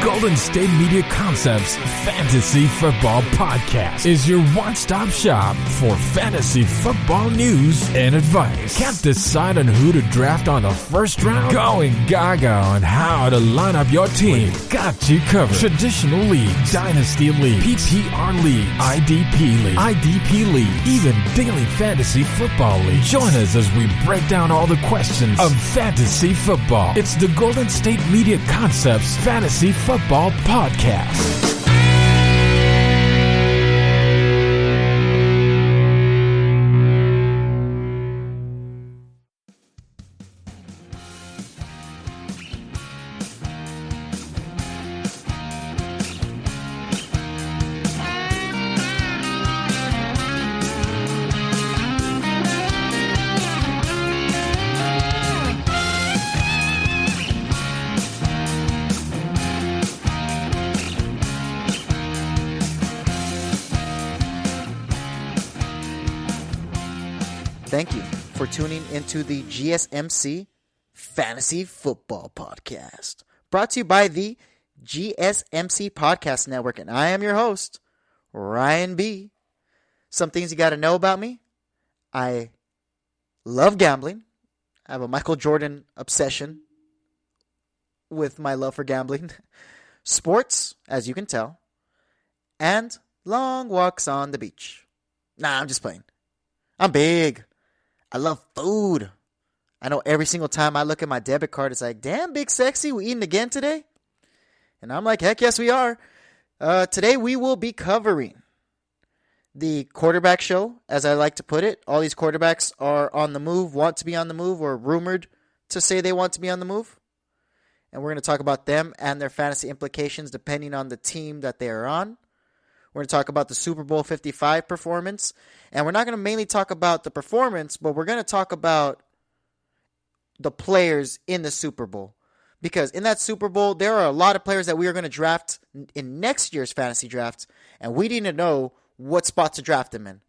Golden State Media Concepts Fantasy Football Podcast is your one-stop shop for fantasy football news and advice. Can't decide on who to draft on the first round? Going gaga on how to line up your team. We've got you covered. Traditional leagues, dynasty league, PPR league, IDP league, even daily fantasy football league. Join us as we break down all the questions of fantasy football. It's the Golden State Media Concepts Fantasy Football Podcast. Thank you for tuning into the GSMC Fantasy Football Podcast, brought to you by the GSMC Podcast Network, and I am your host, Ryan B. Some things you got to know about me. I love gambling. I have a Michael Jordan obsession with my love for gambling. Sports, as you can tell, and long walks on the beach. Nah, I'm just playing. I'm big. I love food. I know every single time I look at my debit card, it's like, damn, Big Sexy, we eating again today? And I'm like, heck yes, we are. Today we will be covering the quarterback show, as I like to put it. All these quarterbacks are on the move, want to be on the move, or rumored to say they want to be on the move. And we're going to talk about them and their fantasy implications depending on the team that they are on. We're going to talk about the Super Bowl 55 performance. And we're not going to mainly talk about the performance, but we're going to talk about the players in the Super Bowl. Because in that Super Bowl, there are a lot of players that we are going to draft in next year's fantasy draft. And we need to know what spot to draft them in.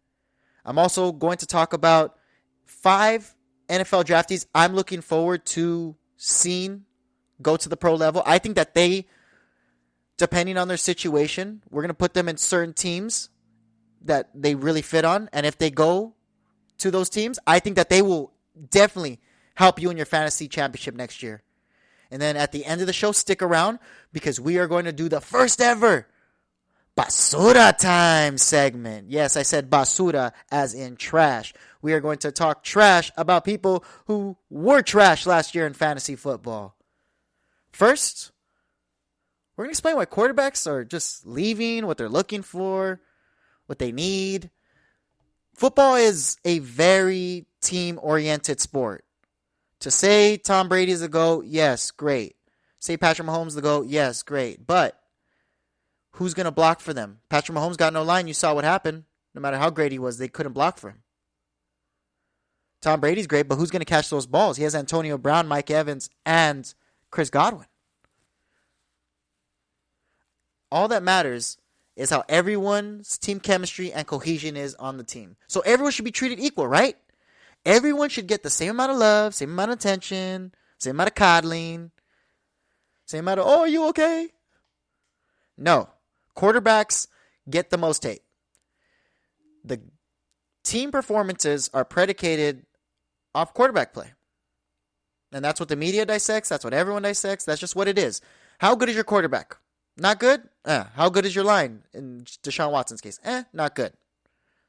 I'm also going to talk about 5 NFL draftees I'm looking forward to seeing go to the pro level. I think that they, depending on their situation, we're going to put them in certain teams that they really fit on. And if they go to those teams, I think that they will definitely help you in your fantasy championship next year. And then at the end of the show, stick around because we are going to do the first ever Basura Time segment. Yes, I said basura as in trash. We are going to talk trash about people who were trash last year in fantasy football. First, we're going to explain why quarterbacks are just leaving, what they're looking for, what they need. Football is a very team-oriented sport. To say Tom Brady is the GOAT, yes, great. Say Patrick Mahomes the GOAT, yes, great. But who's going to block for them? Patrick Mahomes got no line. You saw what happened. No matter how great he was, they couldn't block for him. Tom Brady's great, but who's going to catch those balls? He has Antonio Brown, Mike Evans, and Chris Godwin. All that matters is how everyone's team chemistry and cohesion is on the team. So everyone should be treated equal, right? Everyone should get the same amount of love, same amount of attention, same amount of coddling, same amount of, oh, are you okay? No. Quarterbacks get the most hate. The team performances are predicated off quarterback play. And that's what the media dissects. That's what everyone dissects. That's just what it is. How good is your quarterback? Not good? How good is your line? In Deshaun Watson's case, not good.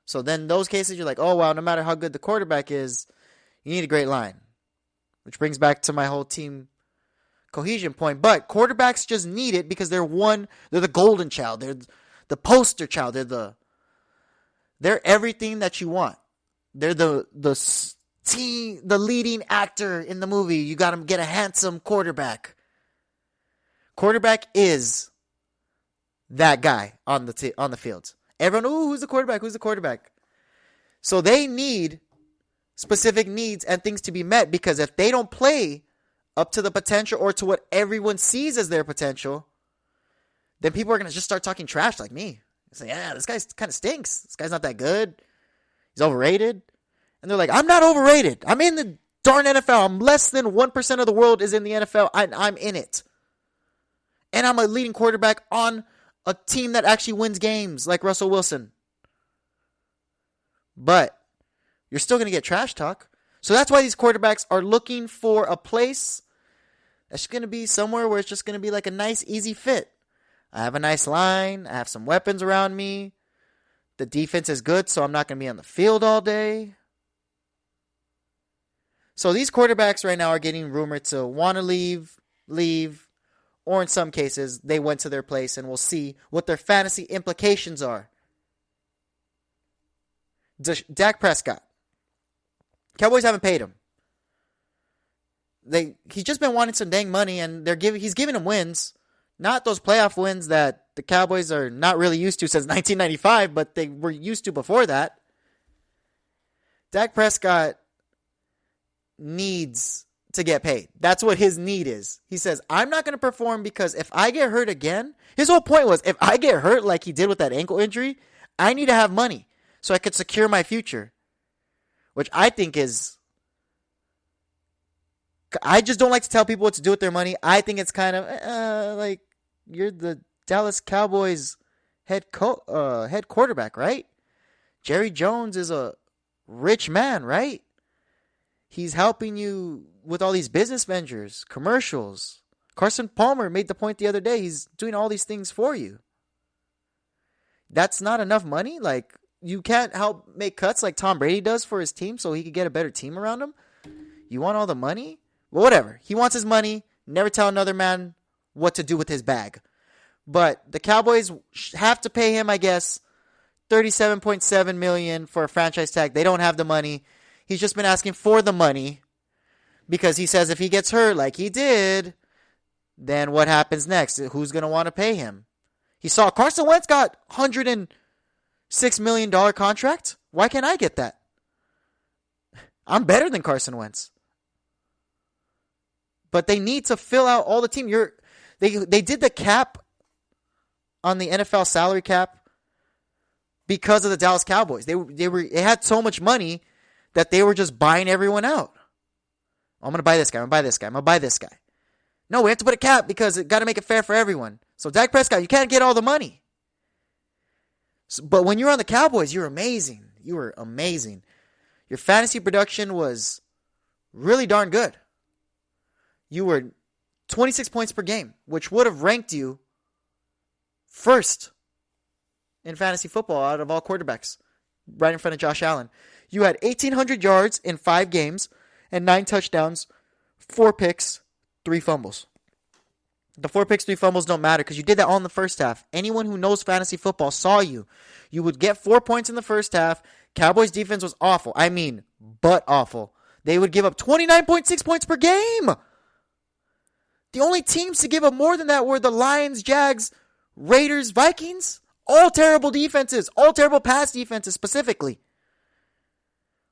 So then those cases, you're like, oh, wow, no matter how good the quarterback is, you need a great line. Which brings back to my whole team cohesion point. But quarterbacks just need it because they're the golden child. They're the poster child. They're everything that you want. They're the leading actor in the movie. You got to get a handsome quarterback. Quarterback is that guy on the field. Everyone, who's the quarterback? Who's the quarterback? So they need specific needs and things to be met because if they don't play up to the potential or to what everyone sees as their potential, then people are going to just start talking trash like me. Say, yeah, this guy kind of stinks. This guy's not that good. He's overrated. And they're like, I'm not overrated. I'm in the darn NFL. I'm less than 1% of the world is in the NFL. I'm in it. And I'm a leading quarterback on a team that actually wins games like Russell Wilson. But you're still going to get trash talk. So that's why these quarterbacks are looking for a place that's going to be somewhere where it's just going to be like a nice, easy fit. I have a nice line. I have some weapons around me. The defense is good, so I'm not going to be on the field all day. So these quarterbacks right now are getting rumored to want to leave, or in some cases, they went to their place, and we'll see what their fantasy implications are. Dak Prescott. Cowboys haven't paid him. He's just been wanting some dang money, and he's giving him wins. Not those playoff wins that the Cowboys are not really used to since 1995, but they were used to before that. Dak Prescott needs to get paid. That's what his need is. He says, I'm not going to perform because if I get hurt again, his whole point was, if I get hurt like he did with that ankle injury, I need to have money so I could secure my future. Which I think is, I just don't like to tell people what to do with their money. I think it's kind of like, you're the Dallas Cowboys head quarterback, right? Jerry Jones is a rich man, right? He's helping you with all these business ventures, commercials. Carson Palmer made the point the other day. He's doing all these things for you. That's not enough money? Like, you can't help make cuts like Tom Brady does for his team so he could get a better team around him? You want all the money? Well, whatever. He wants his money. Never tell another man what to do with his bag. But the Cowboys have to pay him, I guess, $37.7 million for a franchise tag. They don't have the money. He's just been asking for the money because he says if he gets hurt like he did, then what happens next? Who's going to want to pay him? He saw Carson Wentz got $106 million contract. Why can't I get that? I'm better than Carson Wentz. But they need to fill out all the team. They did the cap on the NFL salary cap because of the Dallas Cowboys. They had so much money that they were just buying everyone out. I'm going to buy this guy. I'm going to buy this guy. I'm going to buy this guy. No, we have to put a cap because it got to make it fair for everyone. So Dak Prescott, you can't get all the money. But when you're on the Cowboys, you're amazing. You were amazing. Your fantasy production was really darn good. You were 26 points per game, which would have ranked you first in fantasy football out of all quarterbacks, right in front of Josh Allen. You had 1,800 yards in 5 games and 9 touchdowns, 4 picks, 3 fumbles. The 4 picks, 3 fumbles don't matter because you did that all in the first half. Anyone who knows fantasy football saw you. You would get 4 points in the first half. Cowboys defense was awful. I mean, but awful. They would give up 29.6 points per game. The only teams to give up more than that were the Lions, Jags, Raiders, Vikings. All terrible defenses. All terrible pass defenses specifically.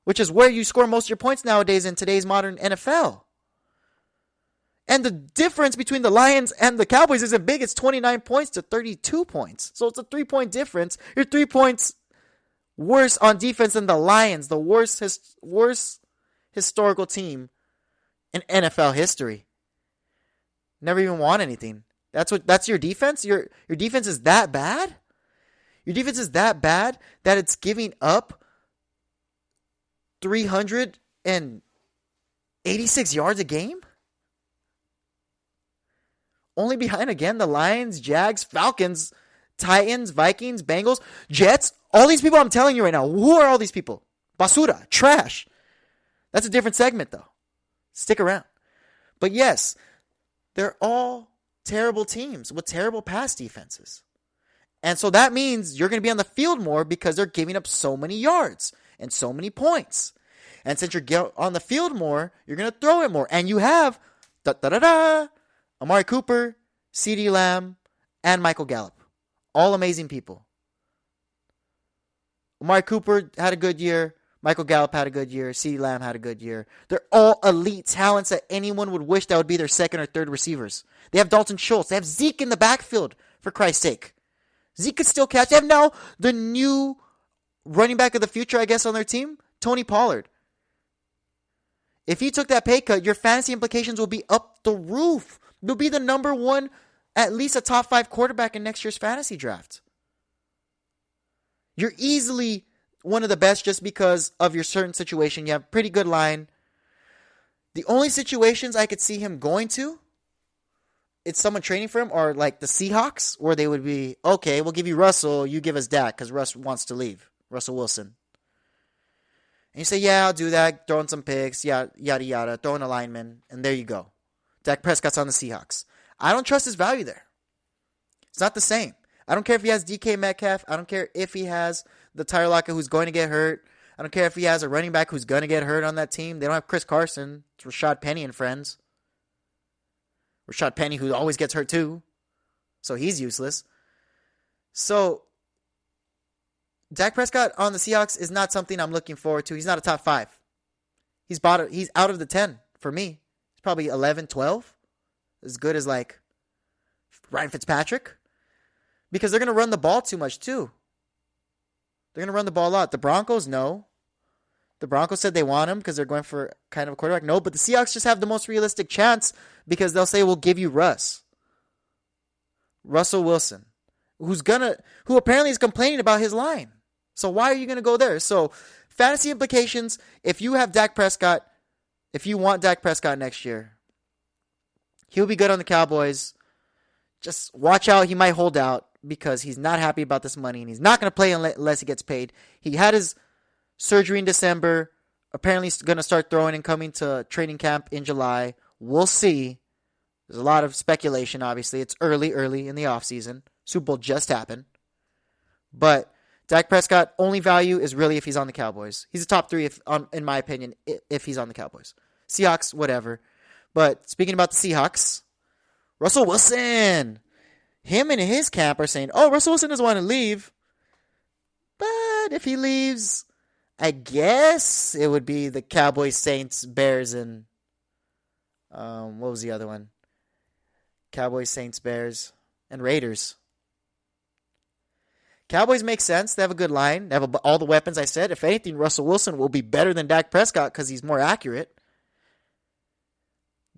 Which is where you score most of your points nowadays in today's modern NFL. And the difference between the Lions and the Cowboys isn't big. It's 29 points to 32 points. So it's a 3-point difference. You're 3 points worse on defense than the Lions, the worst historical team in NFL history. Never even won anything. That's your defense? Your defense is that bad? Your defense is that bad that it's giving up 386 yards a game? Only behind, again, the Lions, Jags, Falcons, Titans, Vikings, Bengals, Jets. All these people I'm telling you right now. Who are all these people? Basura. Trash. That's a different segment, though. Stick around. But yes, they're all terrible teams with terrible pass defenses. And so that means you're going to be on the field more because they're giving up so many yards and so many points. And since you're on the field more, you're going to throw it more. And you have Amari Cooper, CeeDee Lamb, and Michael Gallup. All amazing people. Amari Cooper had a good year. Michael Gallup had a good year. CeeDee Lamb had a good year. They're all elite talents that anyone would wish that would be their second or third receivers. They have Dalton Schultz. They have Zeke in the backfield, for Christ's sake. Zeke could still catch. They have now the new running back of the future, I guess, on their team, Tony Pollard. If he took that pay cut, your fantasy implications will be up the roof. You'll be the number one at least a top 5 quarterback in next year's fantasy draft. You're easily one of the best just because of your certain situation. You have a pretty good line. The only situations I could see him going to, it's someone training for him, or like the Seahawks, where they would be, okay, we'll give you Russell, you give us Dak, because Russ wants to leave. Russell Wilson. And you say, yeah, I'll do that, throwing some picks, yada, yada, throwing a lineman, and there you go. Dak Prescott's on the Seahawks. I don't trust his value there. It's not the same. I don't care if he has DK Metcalf. I don't care if he has the Tyler Lockett who's going to get hurt. I don't care if he has a running back who's going to get hurt on that team. They don't have Chris Carson. It's Rashad Penny and friends. Rashad Penny, who always gets hurt too. So he's useless. So Dak Prescott on the Seahawks is not something I'm looking forward to. He's not a top 5. He's out of the 10 for me. He's probably 11, 12. As good as like Ryan Fitzpatrick. Because they're going to run the ball too much too. They're going to run the ball a lot. The Broncos, no. The Broncos said they want him because they're going for kind of a quarterback. No, but the Seahawks just have the most realistic chance because they'll say, we'll give you Russell Wilson, who apparently is complaining about his line. So why are you going to go there? So fantasy implications, if you have Dak Prescott, if you want Dak Prescott next year, he'll be good on the Cowboys. Just watch out. He might hold out because he's not happy about this money and he's not going to play unless he gets paid. He had his surgery in December. Apparently he's going to start throwing and coming to training camp in July. We'll see. There's a lot of speculation, obviously. It's early in the offseason. Super Bowl just happened. But Dak Prescott, only value is really if he's on the Cowboys. He's a top 3, in my opinion, if he's on the Cowboys. Seahawks, whatever. But speaking about the Seahawks, Russell Wilson. Him and his camp are saying, oh, Russell Wilson doesn't want to leave. But if he leaves, I guess it would be the Cowboys, Saints, Bears, and what was the other one? Cowboys, Saints, Bears, and Raiders. Cowboys make sense. They have a good line. They have all the weapons I said. If anything, Russell Wilson will be better than Dak Prescott because he's more accurate.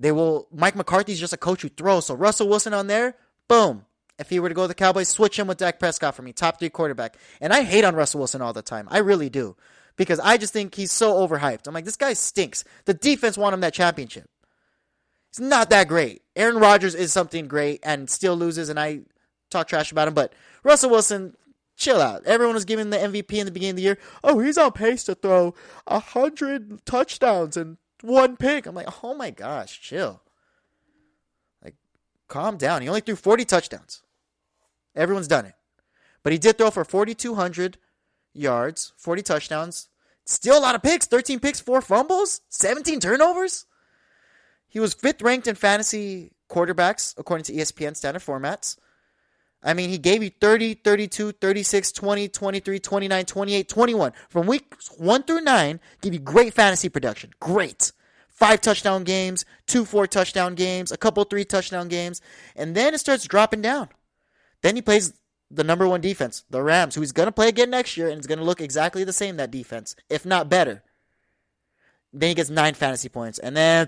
Mike McCarthy's just a coach who throws. So Russell Wilson on there, boom. If he were to go to the Cowboys, switch him with Dak Prescott for me. Top 3 quarterback. And I hate on Russell Wilson all the time. I really do. Because I just think he's so overhyped. I'm like, this guy stinks. The defense won him that championship. He's not that great. Aaron Rodgers is something great and still loses, and I talk trash about him. But Russell Wilson, chill out. Everyone was giving the MVP in the beginning of the year. Oh, he's on pace to throw 100 touchdowns and 1 pick. I'm like, oh my gosh, chill. Like, calm down. He only threw 40 touchdowns. Everyone's done it. But he did throw for 4,200 yards, 40 touchdowns. Still a lot of picks. 13 picks, 4 fumbles, 17 turnovers. He was 5th ranked in fantasy quarterbacks, according to ESPN standard formats. I mean, he gave you 30, 32, 36, 20, 23, 29, 28, 21. From weeks 1 through 9, give you great fantasy production. Great. 5 touchdown games, 2 4-touchdown games, a couple 3 touchdown games. And then it starts dropping down. Then he plays the number 1 defense, the Rams, who he's going to play again next year, and it's going to look exactly the same, that defense, if not better. Then he gets 9 fantasy points, and then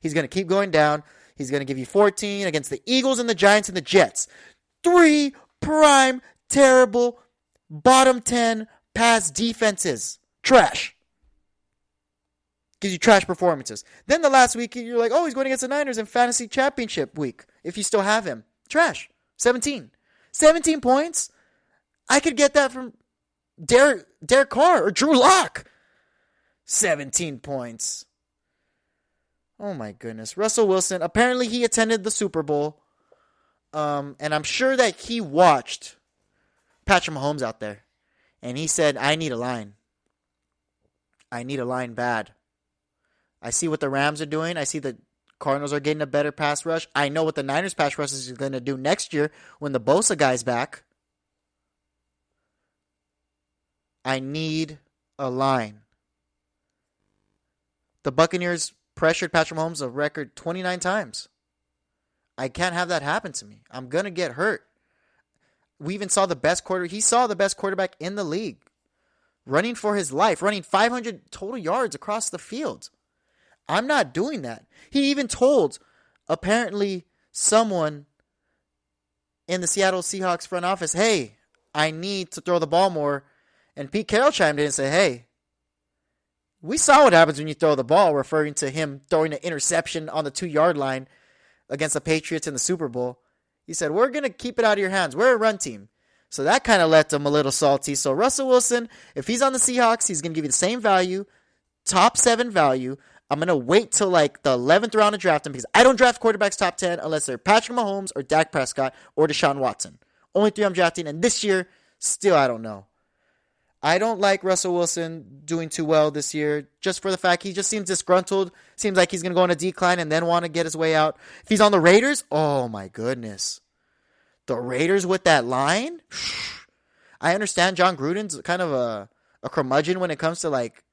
he's going to keep going down. He's going to give you 14 against the Eagles and the Giants and the Jets. 3 prime, terrible, bottom 10 pass defenses. Trash. Gives you trash performances. Then the last week, you're like, oh, he's going against the Niners in fantasy championship week, if you still have him. Trash. 17 points? I could get that from Derek Carr or Drew Lock. 17 points. Oh my goodness. Russell Wilson, apparently he attended the Super Bowl. And I'm sure that he watched Patrick Mahomes out there. And he said, I need a line. I need a line bad. I see what the Rams are doing. I see the Cardinals are getting a better pass rush. I know what the Niners pass rush is going to do next year when the Bosa guy's back. I need a line. The Buccaneers pressured Patrick Mahomes a record 29 times. I can't have that happen to me. I'm going to get hurt. We even saw the best he saw the best quarterback in the league running for his life, running 500 total yards across the field. I'm not doing that. He even told, apparently, someone in the Seattle Seahawks front office, hey, I need to throw the ball more. And Pete Carroll chimed in and said, hey, we saw what happens when you throw the ball, referring to him throwing an interception on the 2-yard line against the Patriots in the Super Bowl. He said, we're going to keep it out of your hands. We're a run team. So that kind of left him a little salty. So Russell Wilson, if he's on the Seahawks, he's going to give you the same value, top 7 value. I'm going to wait till like the 11th round to draft him because I don't draft quarterbacks top 10 unless they're Patrick Mahomes or Dak Prescott or Deshaun Watson. Only 3 I'm drafting. And this year, still I don't know. I don't like Russell Wilson doing too well this year just for the fact he just seems disgruntled. Seems like he's going to go on a decline and then want to get his way out. If he's on the Raiders, oh my goodness. The Raiders with that line? I understand John Gruden's kind of a curmudgeon when it comes to like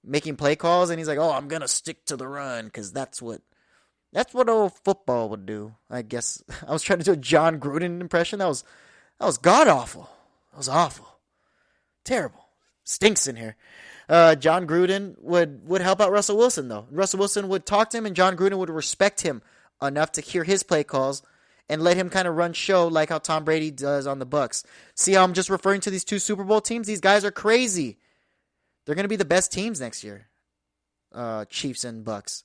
making play calls. And he's like, oh, I'm going to stick to the run because that's what old football would do. I guess I was trying to do a John Gruden impression. That was god-awful. That was awful. Terrible. Stinks in here. John Gruden would help out Russell Wilson, though. Russell Wilson would talk to him, and John Gruden would respect him enough to hear his play calls and let him kind of run show like how Tom Brady does on the Bucs. See how I'm just referring to these 2 Super Bowl teams? These guys are crazy. They're going to be the best teams next year, Chiefs and Bucs.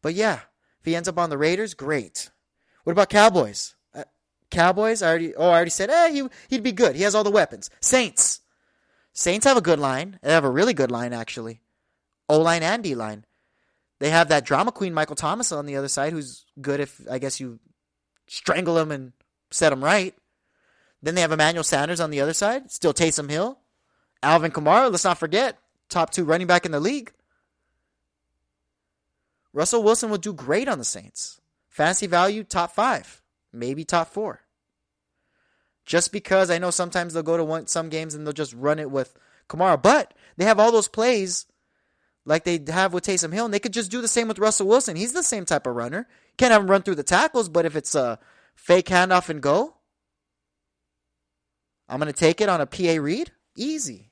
But yeah, if he ends up on the Raiders, great. What about Cowboys? Cowboys, I already said, he'd be good. He has all the weapons. Saints have a good line. They have a really good line, actually. O-line and D-line. They have that drama queen, Michael Thomas, on the other side, who's good if, I guess, you strangle him and set him right. Then they have Emmanuel Sanders on the other side. Still Taysom Hill. Alvin Kamara, let's not forget. Top 2 running back in the league. Russell Wilson will do great on the Saints. Fantasy value, top 5. Maybe top 4. Just because I know sometimes they'll go to some games and they'll just run it with Kamara. But they have all those plays like they have with Taysom Hill, and they could just do the same with Russell Wilson. He's the same type of runner. Can't have him run through the tackles, but if it's a fake handoff and go, I'm going to take it on a PA read. Easy.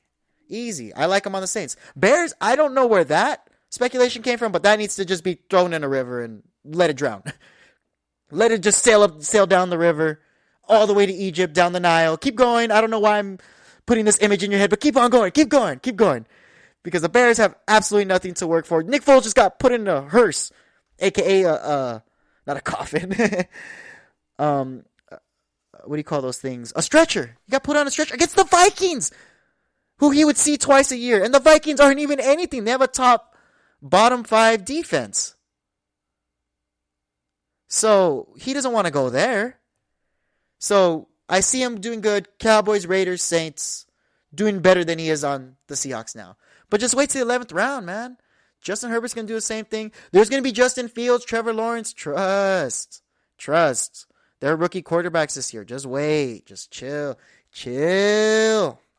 I like him on the Saints. Bears, I don't know where that speculation came from, but that needs to just be thrown in a river and let it drown. Let it just sail down the river. All the way to Egypt, down the Nile. Keep going. I don't know why I'm putting this image in your head, but keep on going. Keep going. Because the Bears have absolutely nothing to work for. Nick Foles just got put in a hearse, a.k.a. not a coffin. What do you call those things? A stretcher. He got put on a stretcher against the Vikings, who he would see twice a year. And the Vikings aren't even anything. They have a bottom 5 defense. So he doesn't want to go there. So I see him doing good. Cowboys, Raiders, Saints, doing better than he is on the Seahawks now. But just wait till the 11th round, man. Justin Herbert's going to do the same thing. There's going to be Justin Fields, Trevor Lawrence. Trust. They're rookie quarterbacks this year. Just wait. Just chill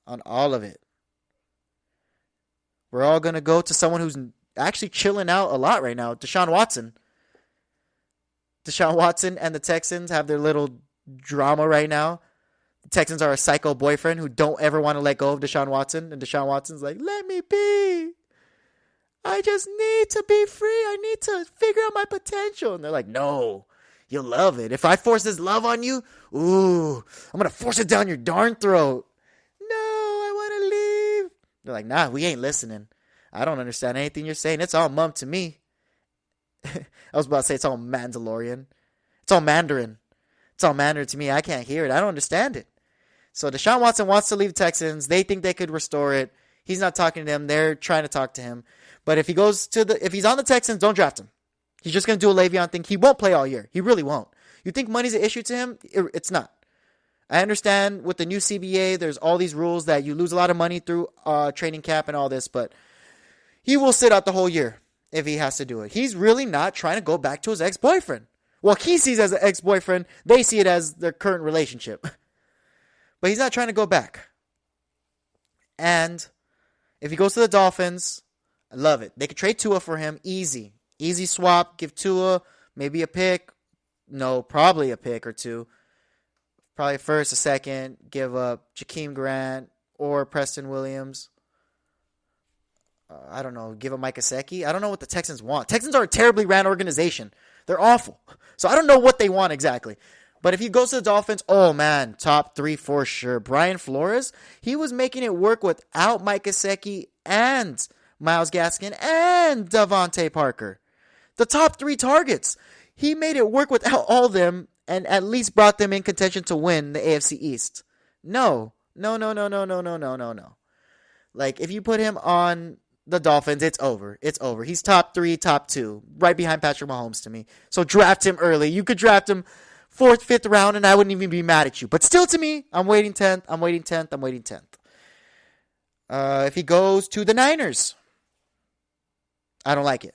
on all of it. We're all going to go to someone who's actually chilling out a lot right now. Deshaun Watson and the Texans have their little drama right now. The Texans are a psycho boyfriend who don't ever want to let go of Deshaun Watson. And Deshaun Watson's like, let me be. I just need to be free. I need to figure out my potential. And they're like, no, you'll love it. If I force this love on you, ooh, I'm going to force it down your darn throat. No, I want to leave. They're like, nah, we ain't listening. I don't understand anything you're saying. It's all mum to me. I was about to say it's all Mandalorian. It's all Mandarin. It's all Mandarin to me. I can't hear it. I don't understand it. So Deshaun Watson wants to leave the Texans. They think they could restore it. He's not talking to them. They're trying to talk to him. But if he's on the Texans, don't draft him. He's just going to do a Le'Veon thing. He won't play all year. He really won't. You think money's an issue to him? It's not. I understand with the new CBA, there's all these rules that you lose a lot of money through training camp and all this, but he will sit out the whole year if he has to do it. He's really not trying to go back to his ex-boyfriend. Well, he sees it as an ex-boyfriend. They see it as their current relationship. But he's not trying to go back. And if he goes to the Dolphins, I love it. They could trade Tua for him. Easy. Easy swap. Give Tua maybe a pick. No, probably a pick or two. Probably first, a second. Give up Jakeem Grant or Preston Williams. I don't know. Give up Mike Gesicki. I don't know what the Texans want. Texans are a terribly ran organization. They're awful. So I don't know what they want exactly. But if he goes to the Dolphins, oh man, top 3 for sure. Brian Flores, he was making it work without Mike Gesicki and Myles Gaskin and Devontae Parker. The top 3 targets. He made it work without all of them and at least brought them in contention to win the AFC East. No. Like, if you put him on the Dolphins, it's over. It's over. He's top 3, top 2, right behind Patrick Mahomes to me. So draft him early. You could draft him 4th, 5th round, and I wouldn't even be mad at you. But still, to me, I'm waiting 10th. If he goes to the Niners, I don't like it.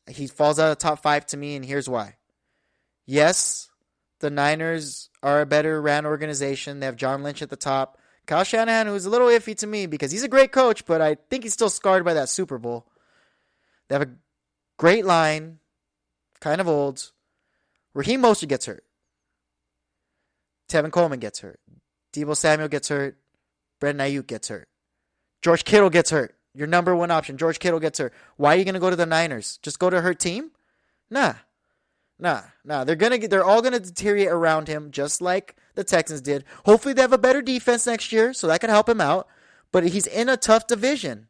He falls out of the top 5 to me, and here's why. Yes, the Niners are a better ran organization. They have John Lynch at the top. Kyle Shanahan, who's a little iffy to me because he's a great coach, but I think he's still scarred by that Super Bowl. They have a great line, kind of old. Raheem Mostert gets hurt. Tevin Coleman gets hurt. Deebo Samuel gets hurt. Brandon Ayuk gets hurt. George Kittle gets hurt. Your number 1 option, George Kittle gets hurt. Why are you going to go to the Niners? Just go to a hurt team? Nah. They're all gonna deteriorate around him, just like the Texans did. Hopefully they have a better defense next year, so that could help him out. But he's in a tough division.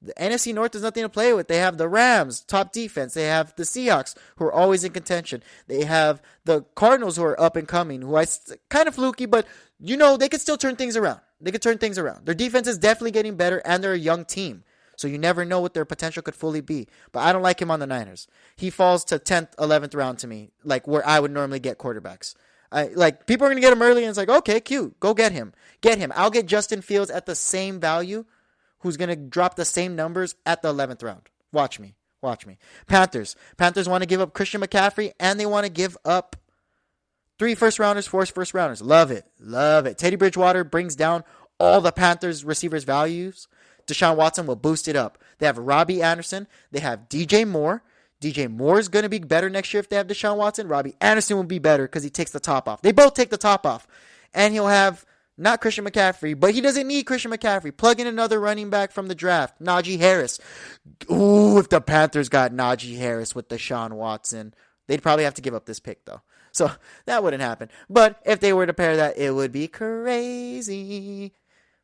The NFC North is nothing to play with. They have the Rams, top defense. They have the Seahawks, who are always in contention. They have the Cardinals, who are up and coming, who I kind of fluky, but they can still turn things around. Their defense is definitely getting better, and they're a young team. So you never know what their potential could fully be. But I don't like him on the Niners. He falls to 10th, 11th round to me, like where I would normally get quarterbacks. People are going to get him early, and it's like, okay, cute. Go get him. I'll get Justin Fields at the same value, who's going to drop the same numbers at the 11th round. Watch me. Panthers want to give up Christian McCaffrey, and they want to give up 3 first-rounders, 4 first-rounders. Love it. Teddy Bridgewater brings down all the Panthers receivers' values. Deshaun Watson will boost it up. They have Robbie Anderson. They have DJ Moore. DJ Moore is going to be better next year if they have Deshaun Watson. Robbie Anderson will be better because he takes the top off. They both take the top off. And he'll have not Christian McCaffrey, but he doesn't need Christian McCaffrey. Plug in another running back from the draft, Najee Harris. Ooh, if the Panthers got Najee Harris with Deshaun Watson, they'd probably have to give up this pick, though. So that wouldn't happen. But if they were to pair that, it would be crazy.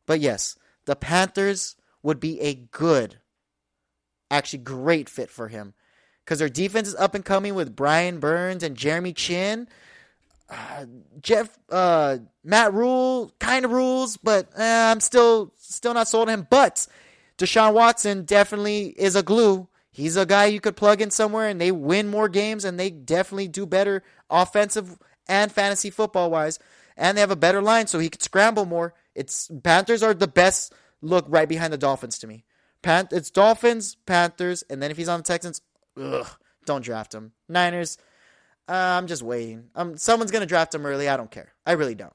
But yes, the Panthers would be a good, actually great fit for him. Because their defense is up and coming with Brian Burns and Jeremy Chin. Matt Rule kind of rules, but I'm still not sold on him. But Deshaun Watson definitely is a glue. He's a guy you could plug in somewhere and they win more games and they definitely do better offensive and fantasy football wise. And they have a better line so he could scramble more. Panthers are the best look right behind the Dolphins to me. It's Dolphins, Panthers, and then if he's on the Texans, don't draft him. Niners, I'm just waiting. Someone's going to draft him early. I don't care. I really don't.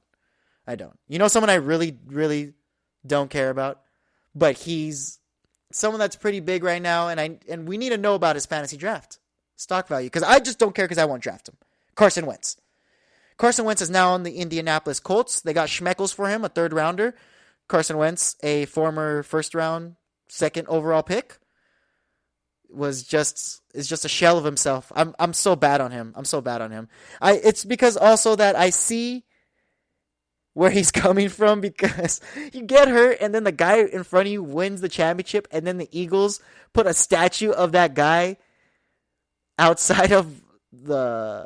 Someone I really, really don't care about? But he's someone that's pretty big right now, and we need to know about his fantasy draft stock value because I just don't care because I won't draft him. Carson Wentz. Carson Wentz is now on the Indianapolis Colts. They got Schmeckles for him, a 3rd rounder. Carson Wentz, a former 1st round, 2nd overall pick, is just a shell of himself. I'm so bad on him. It's because also that I see where he's coming from because you get hurt and then the guy in front of you wins the championship and then the Eagles put a statue of that guy outside of the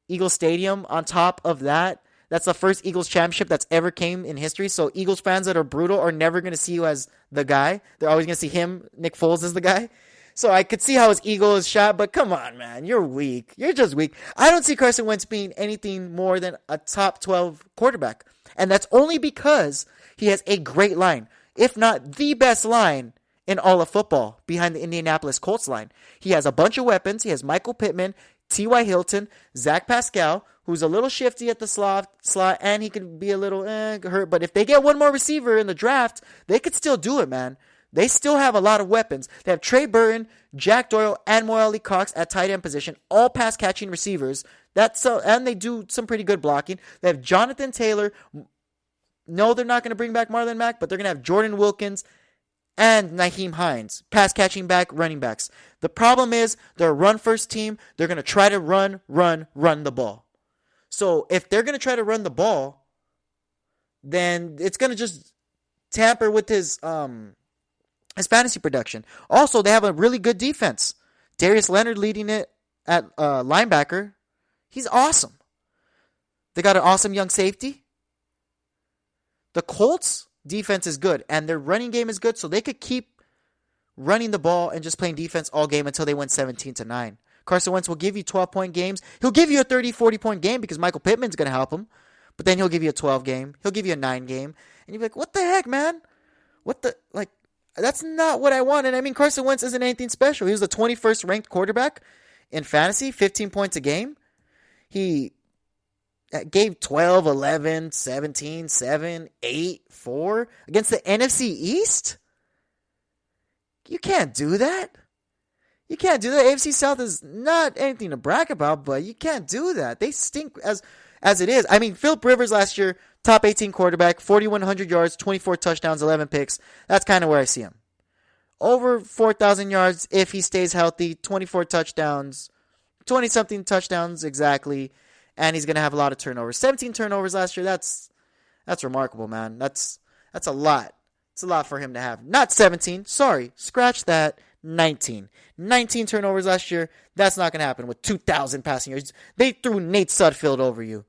Eagles Stadium on top of that. That's the first Eagles championship that's ever came in history. So Eagles fans that are brutal are never going to see you as the guy. They're always going to see him, Nick Foles, as the guy. So I could see how his ego is shot, but come on, man. You're weak. You're just weak. I don't see Carson Wentz being anything more than a top 12 quarterback. And that's only because he has a great line, if not the best line in all of football behind the Indianapolis Colts line. He has a bunch of weapons. He has Michael Pittman, T.Y. Hilton, Zach Pascal, who's a little shifty at the slot, and he could be a little hurt. But if they get one more receiver in the draft, they could still do it, man. They still have a lot of weapons. They have Trey Burton, Jack Doyle, and Mo Alley Cox at tight end position, all pass-catching receivers. And they do some pretty good blocking. They have Jonathan Taylor. No, they're not going to bring back Marlon Mack, but they're going to have Jordan Wilkins and Nyheim Hines, pass catching back, running backs. The problem is they're a run first team. They're going to try to run the ball. So if they're going to try to run the ball, then it's going to just tamper with his fantasy production. Also, they have a really good defense. Darius Leonard leading it at linebacker. He's awesome. They got an awesome young safety. The Colts defense is good, and their running game is good, so they could keep running the ball and just playing defense all game until they win 17-9. Carson Wentz will give you 12-point games. He'll give you a 30, 40-point game because Michael Pittman's going to help him. But then he'll give you a 12 game. He'll give you a 9 game. And you'll be like, what the heck, man? That's not what I want. And I mean, Carson Wentz isn't anything special. He was the 21st ranked quarterback in fantasy, 15 points a game. He gave 12, 11, 17, 7, 8, 4 against the NFC East? You can't do that. You can't do that. AFC South is not anything to brag about, but you can't do that. They stink as it is. I mean, Philip Rivers last year, top 18 quarterback, 4,100 yards, 24 touchdowns, 11 picks. That's kind of where I see him. Over 4,000 yards if he stays healthy, 24 touchdowns, 20-something touchdowns exactly, and he's going to have a lot of turnovers. 17 turnovers last year, that's remarkable, man. That's a lot. It's a lot for him to have. Not 17. Sorry. Scratch that. 19. 19 turnovers last year. That's not going to happen with 2,000 passing yards. They threw Nate Sudfeld over you.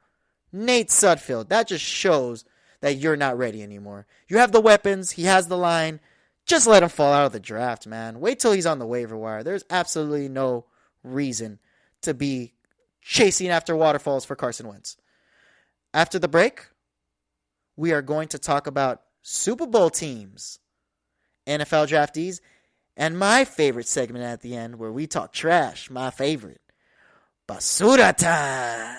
Nate Sudfeld. That just shows that you're not ready anymore. You have the weapons. He has the line. Just let him fall out of the draft, man. Wait till he's on the waiver wire. There's absolutely no reason to be chasing after waterfalls for Carson Wentz. After the break, we are going to talk about Super Bowl teams, NFL draftees, and my favorite segment at the end where we talk trash, my favorite, Basura Time.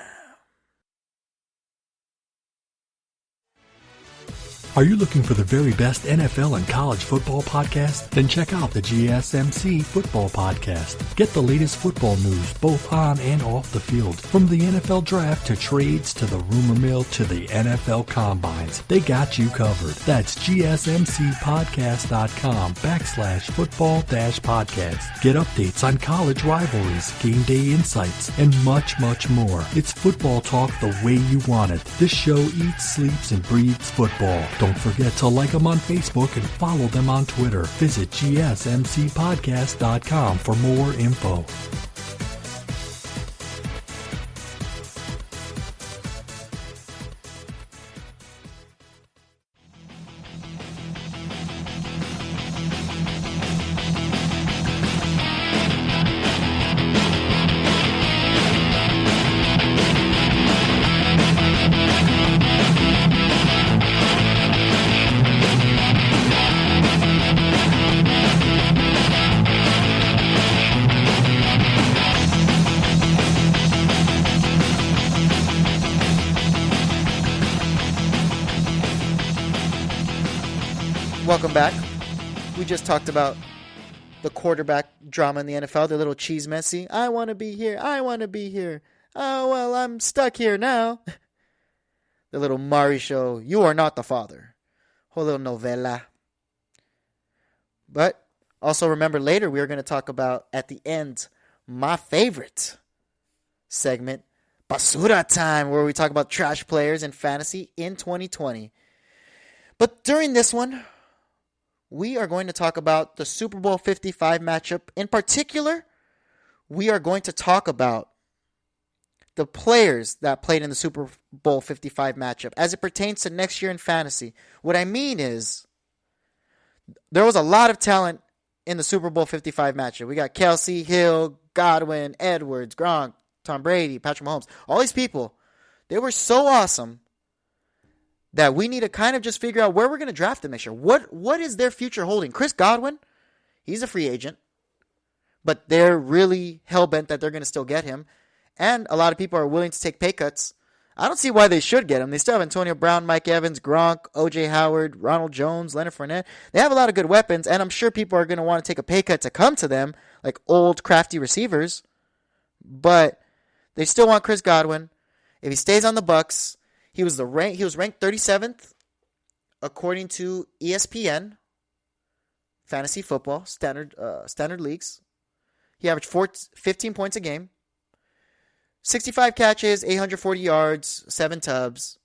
Are you looking for the very best NFL and college football podcast? Then check out the GSMC Football Podcast. Get the latest football news both on and off the field. From the NFL Draft to trades to the rumor mill to the NFL Combines. They got you covered. That's GSMCpodcast.com/football-podcast. Get updates on college rivalries, game day insights, and much, much more. It's football talk the way you want it. This show eats, sleeps, and breathes football. Don't forget to like them on Facebook and follow them on Twitter. Visit GSMCpodcast.com for more info. Welcome back. We just talked about the quarterback drama in the NFL. The little cheese messy. I want to be here. I want to be here. Oh, well, I'm stuck here now. The little Mari show. You are not the father. Whole little novela. But also remember later we are going to talk about, at the end, my favorite segment, Basura Time, where we talk about trash players in fantasy in 2020. But during this one, we are going to talk about the Super Bowl 55 matchup. In particular, we are going to talk about the players that played in the Super Bowl 55 matchup as it pertains to next year in fantasy. What I mean is, there was a lot of talent in the Super Bowl 55 matchup. We got Kelsey, Hill, Godwin, Edwards, Gronk, Tom Brady, Patrick Mahomes. All these people, they were so awesome that we need to kind of just figure out where we're going to draft them next year. What is their future holding? Chris Godwin, he's a free agent, but they're really hell-bent that they're going to still get him. And a lot of people are willing to take pay cuts. I don't see why they should get him. They still have Antonio Brown, Mike Evans, Gronk, O.J. Howard, Ronald Jones, Leonard Fournette. They have a lot of good weapons, and I'm sure people are going to want to take a pay cut to come to them, like old, crafty receivers. But they still want Chris Godwin. If he stays on the Bucs, he was ranked 37th according to ESPN fantasy football, standard leagues. He averaged 15 points a game, 65 catches, 840 yards, 7 tubs.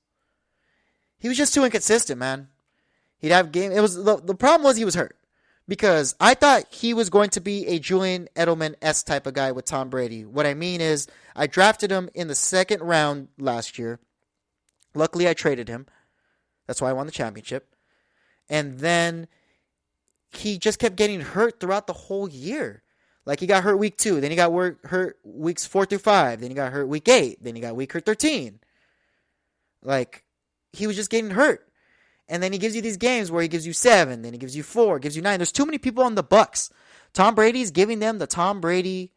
He was just too inconsistent, man. He'd have game. It was the problem was he was hurt. Because I thought he was going to be a Julian Edelman-esque type of guy with Tom Brady. What I mean is, I drafted him in the 2nd round last year. Luckily, I traded him. That's why I won the championship. And then he just kept getting hurt throughout the whole year. Like, he got hurt week 2. Then he got hurt weeks 4 through 5. Then he got hurt week 8. Then he got week 13. Like, he was just getting hurt. And then he gives you these games where he gives you 7, then he gives you 4, gives you 9. There's too many people on the Bucks. Tom Brady's giving them the Tom Brady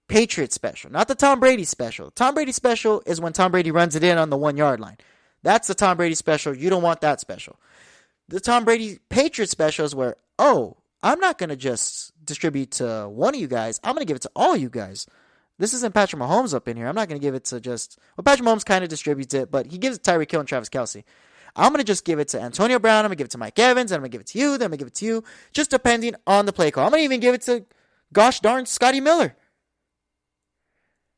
Patriot special, not the Tom Brady special. Tom Brady special is when Tom Brady runs it in on the 1-yard line. That's the Tom Brady special. You don't want that special. The Tom Brady Patriot special is where, I'm not going to just distribute to one of you guys. I'm going to give it to all you guys. This isn't Patrick Mahomes up in here. I'm not going to give it to Patrick Mahomes kind of distributes it, but he gives it to Tyreek Hill and Travis Kelce. I'm going to just give it to Antonio Brown. I'm going to give it to Mike Evans. I'm going to give it to you. Then I'm going to give it to you. Just depending on the play call. I'm going to even give it to, gosh darn, Scotty Miller.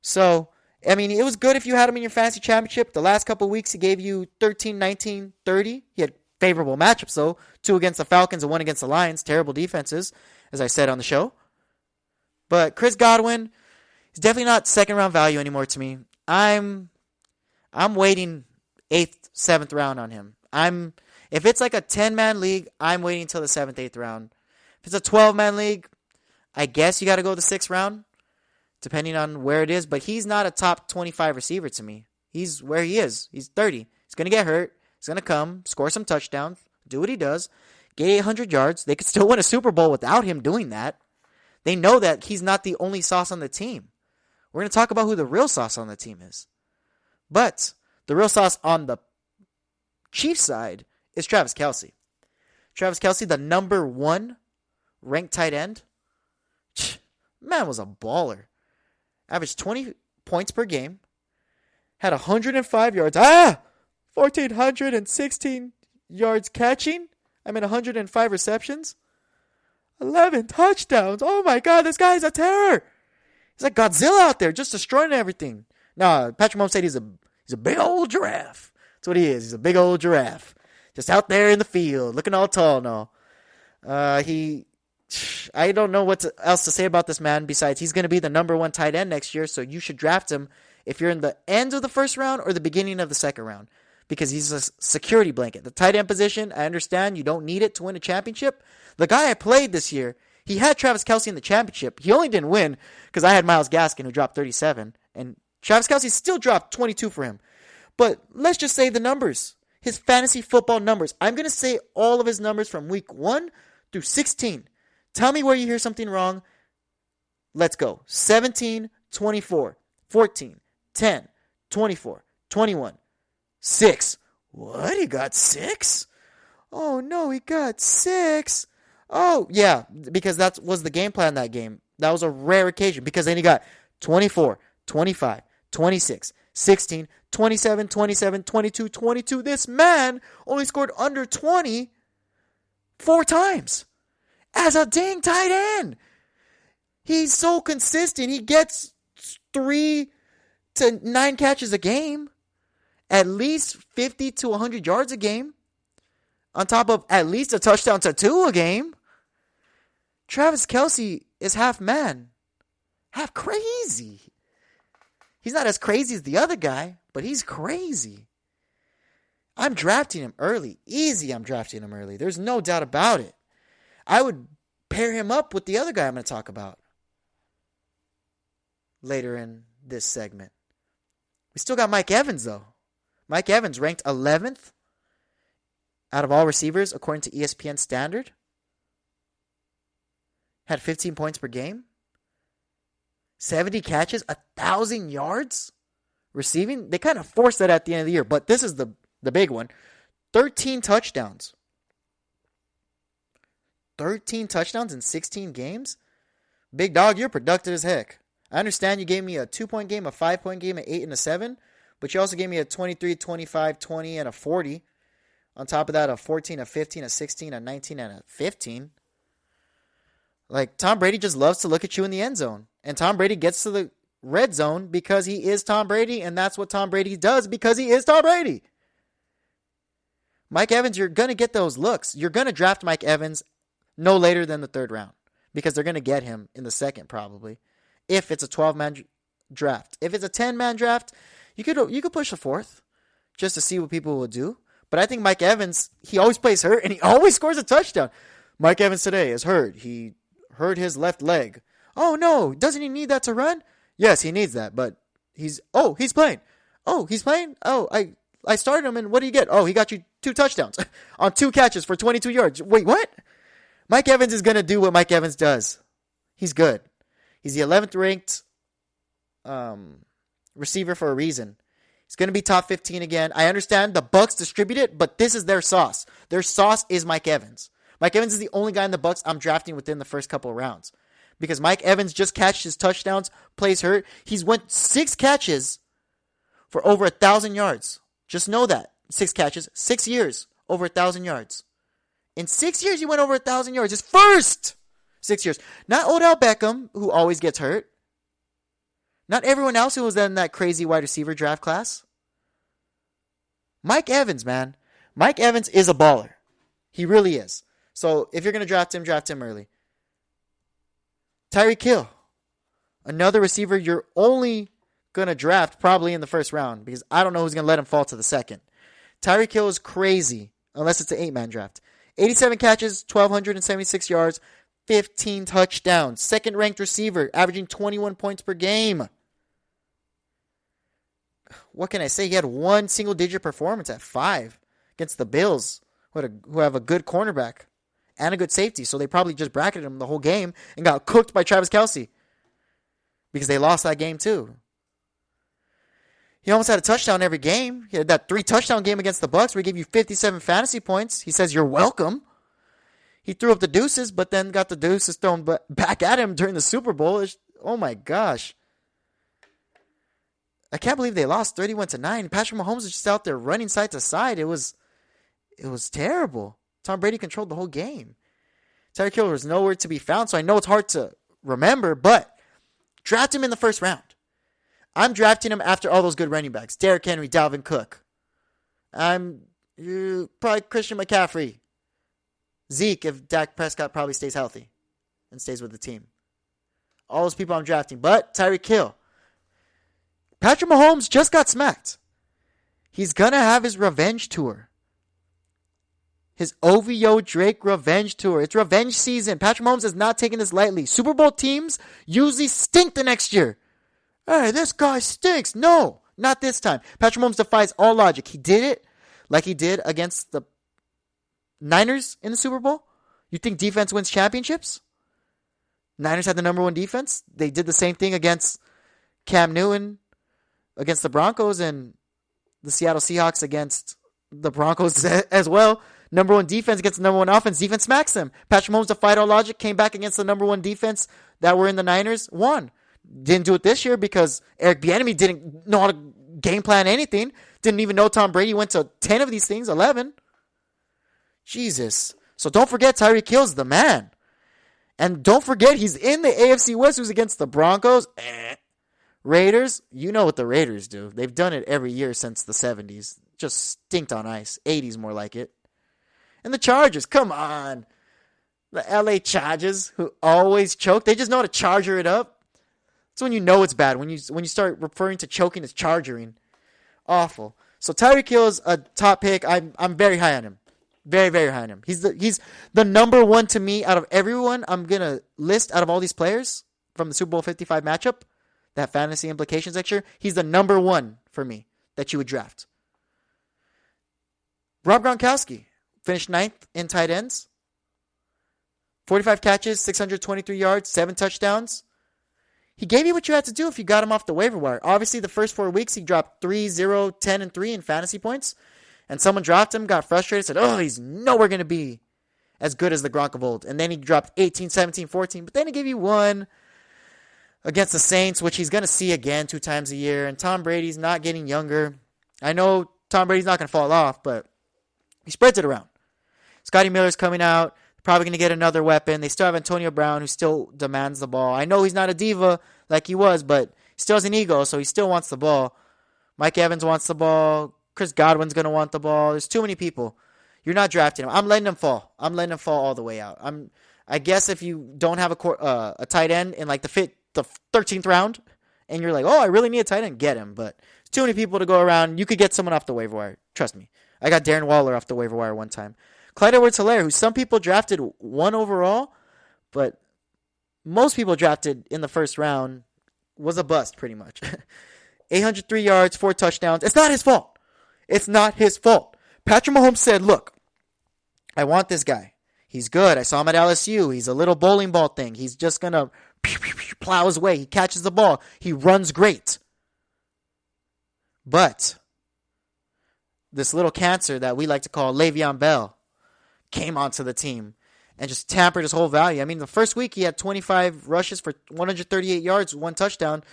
So, I mean, it was good if you had him in your fantasy championship. The last couple of weeks, he gave you 13, 19, 30. He had favorable matchups, though. 2 against the Falcons and 1 against the Lions. Terrible defenses, as I said on the show. But Chris Godwin is definitely not 2nd-round value anymore to me. I'm waiting 8th, 7th round on him. If it's like a 10-man league, I'm waiting until the 7th, 8th round. If it's a 12-man league, I guess you got to go the 6th round, depending on where it is. But he's not a top 25 receiver to me. He's where he is. He's 30. He's going to get hurt. He's going to come, score some touchdowns, do what he does, get 800 yards. They could still win a Super Bowl without him doing that. They know that he's not the only sauce on the team. We're going to talk about who the real sauce on the team is. But the real sauce on the Chiefs side is Travis Kelce. Travis Kelce, the number 1 ranked tight end. Man was a baller. Averaged 20 points per game. Had 105 yards. 1,416 yards catching. 105 receptions. 11 touchdowns. Oh my God, this guy's a terror. He's like Godzilla out there, just destroying everything. Nah, Patrick Mahomes said he's a big old giraffe. That's what he is. He's a big old giraffe. Just out there in the field, looking all tall and all. I don't know what else to say about this man besides he's going to be the number 1 tight end next year, so you should draft him if you're in the end of the 1st round or the beginning of the 2nd round because he's a security blanket. The tight end position, I understand you don't need it to win a championship. The guy I played this year, he had Travis Kelce in the championship. He only didn't win because I had Myles Gaskin who dropped 37, and Travis Kelce still dropped 22 for him. But let's just say the numbers. His fantasy football numbers. I'm going to say all of his numbers from week 1 through 16. Tell me where you hear something wrong. Let's go. 17, 24, 14, 10, 24, 21, 6. What? He got 6? Oh, no, he got 6. Oh, yeah, because that was the game plan that game. That was a rare occasion because then he got 24, 25, 26, 16, 27, 27, 22, 22. This man only scored under 20 4 times as a dang tight end. He's so consistent. He gets 3 to 9 catches a game, at least 50 to 100 yards a game, on top of at least a touchdown to 2 a game. Travis Kelce is half man, half crazy. He's not as crazy as the other guy, but he's crazy. I'm drafting him early. Easy, I'm drafting him early. There's no doubt about it. I would pair him up with the other guy I'm going to talk about later in this segment. We still got Mike Evans, though. Mike Evans ranked 11th out of all receivers according to ESPN Standard. Had 15 points per game. 70 catches, 1,000 yards receiving. They kind of forced that at the end of the year, but this is the big one. 13 touchdowns. 13 touchdowns in 16 games? Big dog, you're productive as heck. I understand you gave me a 2-point game, a 5-point game, an 8 and a 7, but you also gave me a 23, 25, 20, and a 40. On top of that, a 14, a 15, a 16, a 19, and a 15. Like, Tom Brady just loves to look at you in the end zone. And Tom Brady gets to the red zone because he is Tom Brady, and that's what Tom Brady does because he is Tom Brady. Mike Evans, you're going to get those looks. You're going to draft Mike Evans no later than the third round because they're going to get him in the second probably if it's a 12-man draft. If it's a 10-man draft, you could push the fourth just to see what people will do. But I think Mike Evans, he always plays hurt, and he always scores a touchdown. Mike Evans today is hurt. He hurt his left leg. Oh, no. Doesn't he need that to run? Yes, he needs that, but he's playing. Oh, he's playing? Oh, I started him, and what did he get? Oh, he got you 2 touchdowns on 2 catches for 22 yards. Wait, what? Mike Evans is going to do what Mike Evans does. He's good. He's the 11th ranked receiver for a reason. He's going to be top 15 again. I understand the Bucs distribute it, but this is their sauce. Their sauce is Mike Evans. Mike Evans is the only guy in the Bucs I'm drafting within the first couple of rounds. Because Mike Evans just catches his touchdowns, plays hurt. He's went 6 catches for over 1,000 yards. Just know that. 6 catches, 6 years, over 1,000 yards. In 6 years, he went over 1,000 yards. His first 6 years. Not Odell Beckham, who always gets hurt. Not everyone else who was in that crazy wide receiver draft class. Mike Evans, man. Mike Evans is a baller. He really is. So if you're going to draft him early. Tyreek Hill. Another receiver you're only going to draft probably in the first round because I don't know who's going to let him fall to the second. Tyreek Hill is crazy unless it's an 8-man draft. 87 catches, 1,276 yards, 15 touchdowns. Second-ranked receiver, averaging 21 points per game. What can I say? He had 1 single-digit performance at 5 against the Bills, who have a good cornerback and a good safety. So they probably just bracketed him the whole game and got cooked by Travis Kelce because they lost that game too. He almost had a touchdown every game. He had that 3-touchdown game against the Bucs where he gave you 57 fantasy points. He says, "You're welcome." He threw up the deuces, but then got the deuces thrown back at him during the Super Bowl. Oh my gosh. I can't believe they lost 31-9. Patrick Mahomes was just out there running side to side. It was terrible. Tom Brady controlled the whole game. Tyreek Hill was nowhere to be found, so I know it's hard to remember, but draft him in the first round. I'm drafting him after all those good running backs. Derrick Henry, Dalvin Cook. Probably Christian McCaffrey. Zeke, if Dak Prescott probably stays healthy and stays with the team. All those people I'm drafting. But Tyreek Hill. Patrick Mahomes just got smacked. He's going to have his revenge tour. His OVO Drake revenge tour. It's revenge season. Patrick Mahomes is not taking this lightly. Super Bowl teams usually stink the next year. Hey, this guy stinks. No, not this time. Patrick Mahomes defies all logic. He did it like he did against the Niners in the Super Bowl. You think defense wins championships? Niners had the number 1 defense. They did the same thing against Cam Newton, against the Broncos, and the Seattle Seahawks against the Broncos as well. Number 1 defense against the number 1 offense. Defense smacks them. Patrick Mahomes defied all logic, came back against the number 1 defense that were in the Niners, won. Didn't do it this year because Eric Bieniemy didn't know how to game plan anything. Didn't even know Tom Brady went to 10 of these things, 11. Jesus. So don't forget Tyreek Hill's the man. And don't forget he's in the AFC West who's against the Broncos. Raiders, you know what the Raiders do. They've done it every year since the 70s. Just stinked on ice. 80s more like it. And the Chargers, come on. The LA Chargers who always choke. They just know how to charger it up. That's when you know it's bad. When you start referring to choking as chargering. Awful. So Tyreek Hill is a top pick. I'm very high on him. Very, very high on him. He's the number 1 to me out of everyone I'm going to list out of all these players from the Super Bowl 55 matchup, that fantasy implications lecture. He's the number 1 for me that you would draft. Rob Gronkowski finished 9th in tight ends. 45 catches, 623 yards, 7 touchdowns. He gave you what you had to do if you got him off the waiver wire. Obviously, the first 4 weeks, he dropped 3, 0, 10, and 3 in fantasy points. And someone dropped him, got frustrated, said, oh, he's nowhere going to be as good as the Gronk of old. And then he dropped 18, 17, 14. But then he gave you 1 against the Saints, which he's going to see again 2 times a year. And Tom Brady's not getting younger. I know Tom Brady's not going to fall off, but he spreads it around. Scotty Miller's coming out. Probably going to get another weapon. They still have Antonio Brown, who still demands the ball. I know he's not a diva like he was, but he still has an ego, so he still wants the ball. Mike Evans wants the ball. Chris Godwin's going to want the ball. There's too many people. You're not drafting him. I'm letting him fall. I'm letting him fall all the way out. I guess if you don't have a tight end in like the 13th round, and you're like, oh, I really need a tight end, get him. But there's too many people to go around. You could get someone off the waiver wire. Trust me. I got Darren Waller off the waiver wire one time. Clyde Edwards-Helaire, who some people drafted 1 overall, but most people drafted in the first round, was a bust pretty much. 803 yards, 4 touchdowns. It's not his fault. It's not his fault. Patrick Mahomes said, look, I want this guy. He's good. I saw him at LSU. He's a little bowling ball thing. He's just going to plow his way. He catches the ball. He runs great. But this little cancer that we like to call Le'Veon Bell came onto the team and just tampered his whole value. I mean, the first week he had 25 rushes for 138 yards, 1 touchdown.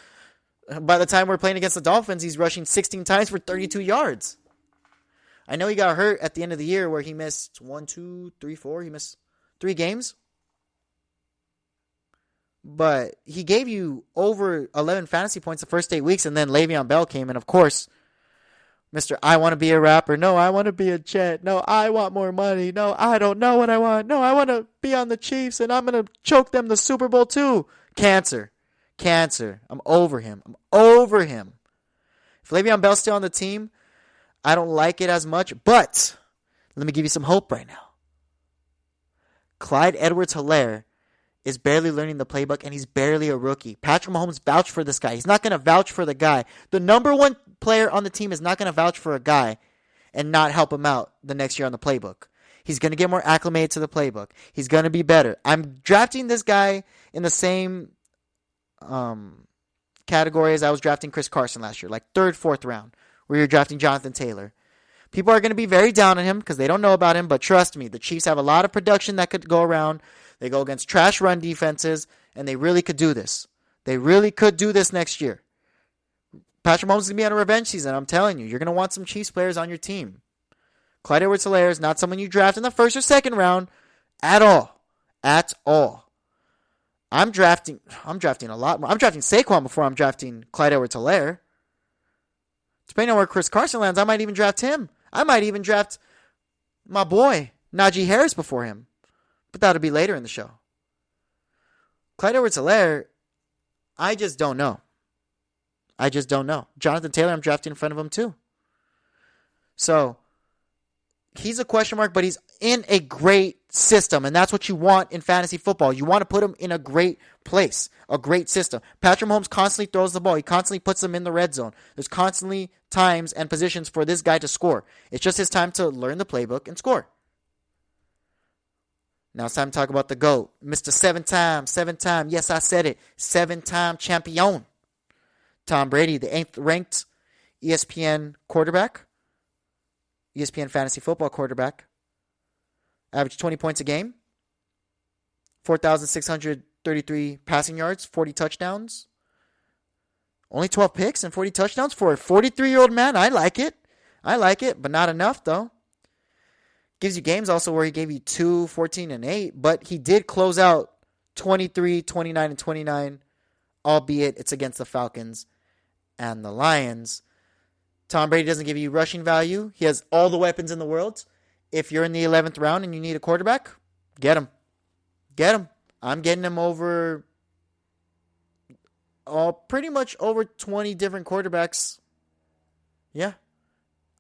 By the time we're playing against the Dolphins, he's rushing 16 times for 32 yards. I know he got hurt at the end of the year where he missed 1, 2, 3, 4. He missed 3 games. But he gave you over 11 fantasy points the first 8 weeks, and then Le'Veon Bell came, and of course, Mr. I want to be a rapper. No, I want to be a Jet. No, I want more money. No, I don't know what I want. No, I want to be on the Chiefs, and I'm going to choke them the Super Bowl too. Cancer. I'm over him. If Le'Veon Bell's still on the team, I don't like it as much, but let me give you some hope right now. Clyde Edwards-Helaire is barely learning the playbook, and he's barely a rookie. Patrick Mahomes vouched for this guy. He's not going to vouch for the guy. The number 1 player on the team is not going to vouch for a guy and not help him out the next year on the playbook. He's going to get more acclimated to the playbook. He's going to be better. I'm drafting this guy in the same category as I was drafting Chris Carson last year, like 3rd, 4th round, where you're drafting Jonathan Taylor. People are going to be very down on him because they don't know about him, but trust me, the Chiefs have a lot of production that could go around. They go against trash run defenses, and they really could do this. They really could do this next year. Patrick Mahomes is going to be on a revenge season. I'm telling you, you're going to want some Chiefs players on your team. Clyde Edwards-Helaire is not someone you draft in the 1st or 2nd round at all. At all. I'm drafting a lot more. I'm drafting Saquon before I'm drafting Clyde Edwards-Helaire. Depending on where Chris Carson lands, I might even draft him. I might even draft my boy, Najee Harris, before him. But that'll be later in the show. Clyde Edwards-Helaire, I just don't know. Jonathan Taylor, I'm drafting in front of him too. So, he's a question mark, but he's in a great system, and that's what you want in fantasy football. You want to put him in a great place, a great system. Patrick Mahomes constantly throws the ball. He constantly puts them in the red zone. There's constantly times and positions for this guy to score. It's just his time to learn the playbook and score. Now it's time to talk about the GOAT, Mr. 7-time, yes, I said it, 7-time champion. Tom Brady, the 8th ranked ESPN quarterback, ESPN fantasy football quarterback, averaged 20 points a game, 4,633 passing yards, 40 touchdowns, only 12 picks and 40 touchdowns for a 43-year-old man. I like it, but not enough though. Gives you games also where he gave you 2, 14, and 8, but he did close out 23, 29, and 29, albeit it's against the Falcons and the Lions. Tom Brady doesn't give you rushing value. He has all the weapons in the world. If you're in the 11th round and you need a quarterback, get him. I'm getting him over pretty much over 20 different quarterbacks. Yeah.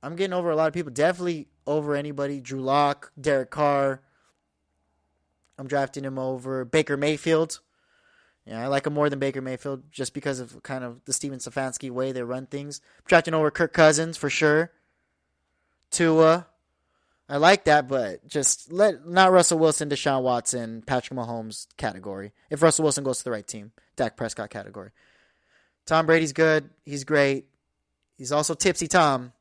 I'm getting over a lot of people. Definitely over anybody. Drew Lock, Derek Carr. I'm drafting him over Baker Mayfield. Yeah, I like him more than Baker Mayfield just because of kind of the Steven Stefanski way they run things. I'm drafting over Kirk Cousins for sure. Tua. I like that, but just not Russell Wilson, Deshaun Watson, Patrick Mahomes category. If Russell Wilson goes to the right team, Dak Prescott category. Tom Brady's good. He's great. He's also tipsy Tom.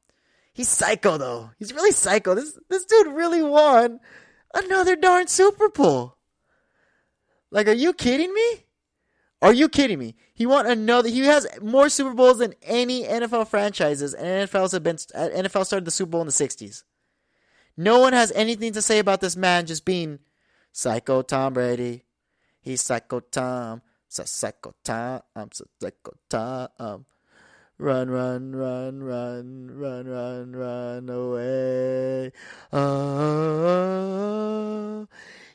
He's psycho, though. He's really psycho. This dude really won another darn Super Bowl. Like, are you kidding me? He won another. He has more Super Bowls than any NFL franchises, and NFL started the Super Bowl in the 60s. No one has anything to say about this man just being Psycho Tom Brady. He's Psycho Tom. Psycho Tom. Psycho Tom. Run, run, run, run, run, run, run away. Oh,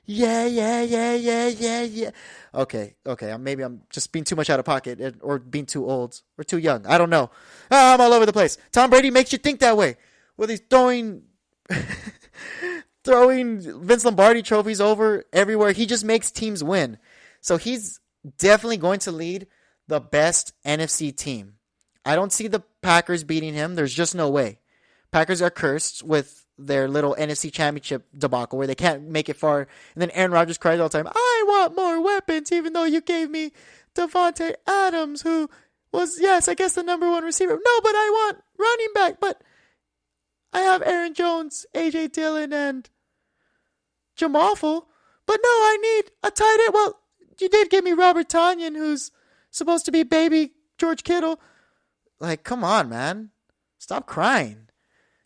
yeah, yeah, yeah, yeah, yeah, yeah. Okay. Maybe I'm just being too much out of pocket or being too old or too young. I don't know. I'm all over the place. Tom Brady makes you think that way. Well, he's throwing Vince Lombardi trophies over everywhere. He just makes teams win. So he's definitely going to lead the best NFC team. I don't see the Packers beating him. There's just no way. Packers are cursed with their little NFC championship debacle where they can't make it far. And then Aaron Rodgers cries all the time, I want more weapons, even though you gave me Devontae Adams, who was, yes, I guess the number one receiver. No, but I want running back. But I have Aaron Jones, A.J. Dillon, and Jamalful. But no, I need a tight end. Well, you did give me Robert Tonyan, who's supposed to be baby George Kittle. Like, come on, man. Stop crying.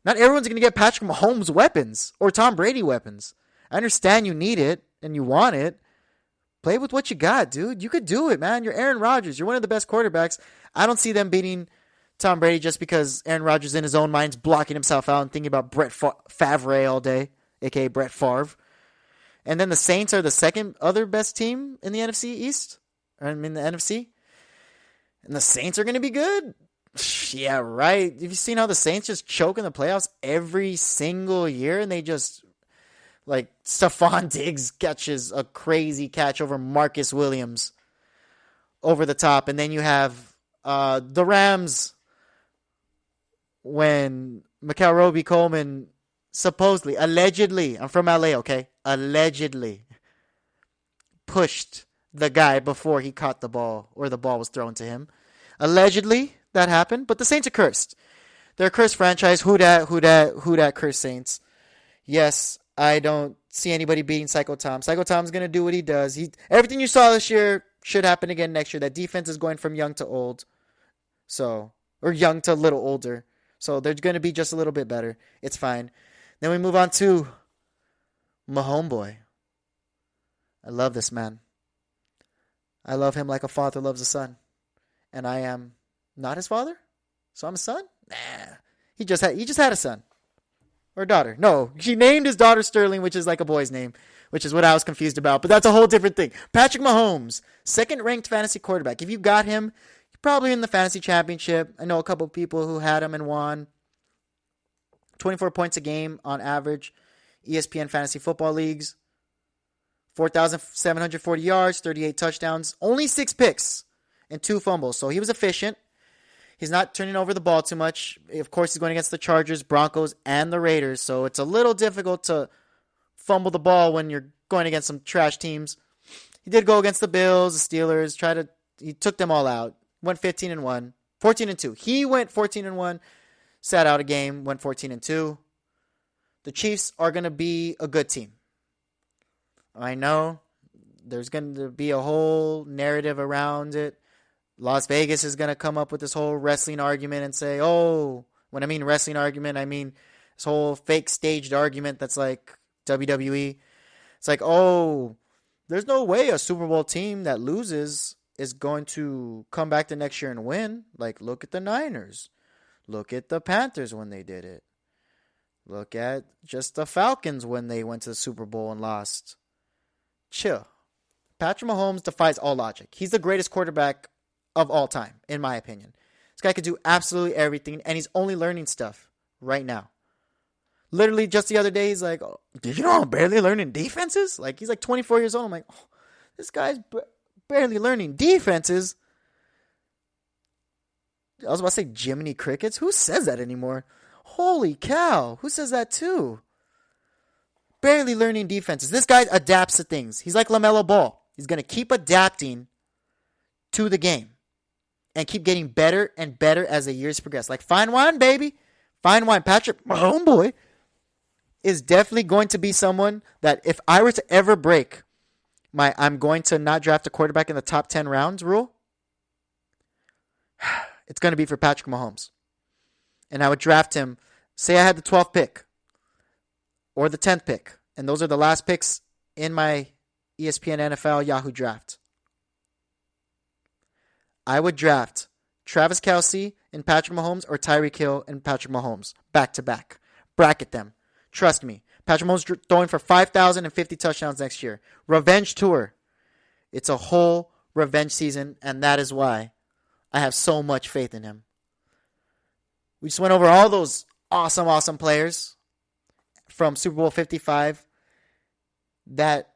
Not everyone's going to get Patrick Mahomes weapons or Tom Brady weapons. I understand you need it and you want it. Play with what you got, dude. You could do it, man. You're Aaron Rodgers. You're one of the best quarterbacks. I don't see them beating Tom Brady just because Aaron Rodgers in his own mind's blocking himself out and thinking about Brett Favre all day, a.k.a. Brett Favre. And then the Saints are the second other best team in the NFC East. I mean, the NFC. And the Saints are going to be good. Yeah, right. Have you seen how the Saints just choke in the playoffs every single year? And they just, like, Stephon Diggs catches a crazy catch over Marcus Williams over the top. And then you have the Rams when Mikel Roby-Coleman supposedly, allegedly, I'm from LA, okay? Allegedly pushed the guy before he caught the ball or the ball was thrown to him. Allegedly, that happened, but the Saints are cursed. They're a cursed franchise. Who dat cursed Saints? Yes, I don't see anybody beating Psycho Tom. Psycho Tom's going to do what he does. Everything you saw this year should happen again next year. That defense is going from young to old. Or young to a little older. So they're going to be just a little bit better. It's fine. Then we move on to my homeboy. I love this man. I love him like a father loves a son. And I am not his father? So I'm a son? Nah. He just had a son. Or a daughter. No. He named his daughter Sterling, which is like a boy's name, which is what I was confused about. But that's a whole different thing. Patrick Mahomes, second-ranked fantasy quarterback. If you got him, you're probably in the fantasy championship. I know a couple of people who had him and won. 24 points a game on average. ESPN Fantasy Football Leagues. 4,740 yards, 38 touchdowns, only 6 picks and 2 fumbles. So he was efficient. He's not turning over the ball too much. Of course, he's going against the Chargers, Broncos, and the Raiders. So it's a little difficult to fumble the ball when you're going against some trash teams. He did go against the Bills, the Steelers. He took them all out. Went 15-1, 14-2. He went 14-1, sat out a game, went 14-2. The Chiefs are going to be a good team. I know there's going to be a whole narrative around it. Las Vegas is going to come up with this whole wrestling argument and say, oh, when I mean wrestling argument, I mean this whole fake staged argument that's like WWE. It's like, oh, there's no way a Super Bowl team that loses is going to come back the next year and win. Like, look at the Niners. Look at the Panthers when they did it. Look at just the Falcons when they went to the Super Bowl and lost. Chill. Patrick Mahomes defies all logic. He's the greatest quarterback of all time, in my opinion. This guy could do absolutely everything, and he's only learning stuff right now. Literally, just the other day, he's like, oh, did you know I'm barely learning defenses? Like, he's like 24 years old. I'm like, oh, this guy's barely learning defenses. I was about to say Jiminy Crickets. Who says that anymore? Holy cow. Who says that too? Barely learning defenses. This guy adapts to things. He's like LaMelo Ball. He's going to keep adapting to the game and keep getting better and better as the years progress. Like fine wine, baby. Fine wine. Patrick, my homeboy, is definitely going to be someone that if I were to ever break my I'm going to not draft a quarterback in the top 10 rounds rule, it's going to be for Patrick Mahomes. And I would draft him, say I had the 12th pick or the 10th pick, and those are the last picks in my ESPN NFL Yahoo draft. I would draft Travis Kelce and Patrick Mahomes or Tyreek Hill and Patrick Mahomes back to back. Bracket them. Trust me. Patrick Mahomes throwing for 5,050 touchdowns next year. Revenge tour. It's a whole revenge season, and that is why I have so much faith in him. We just went over all those awesome players from Super Bowl 55 that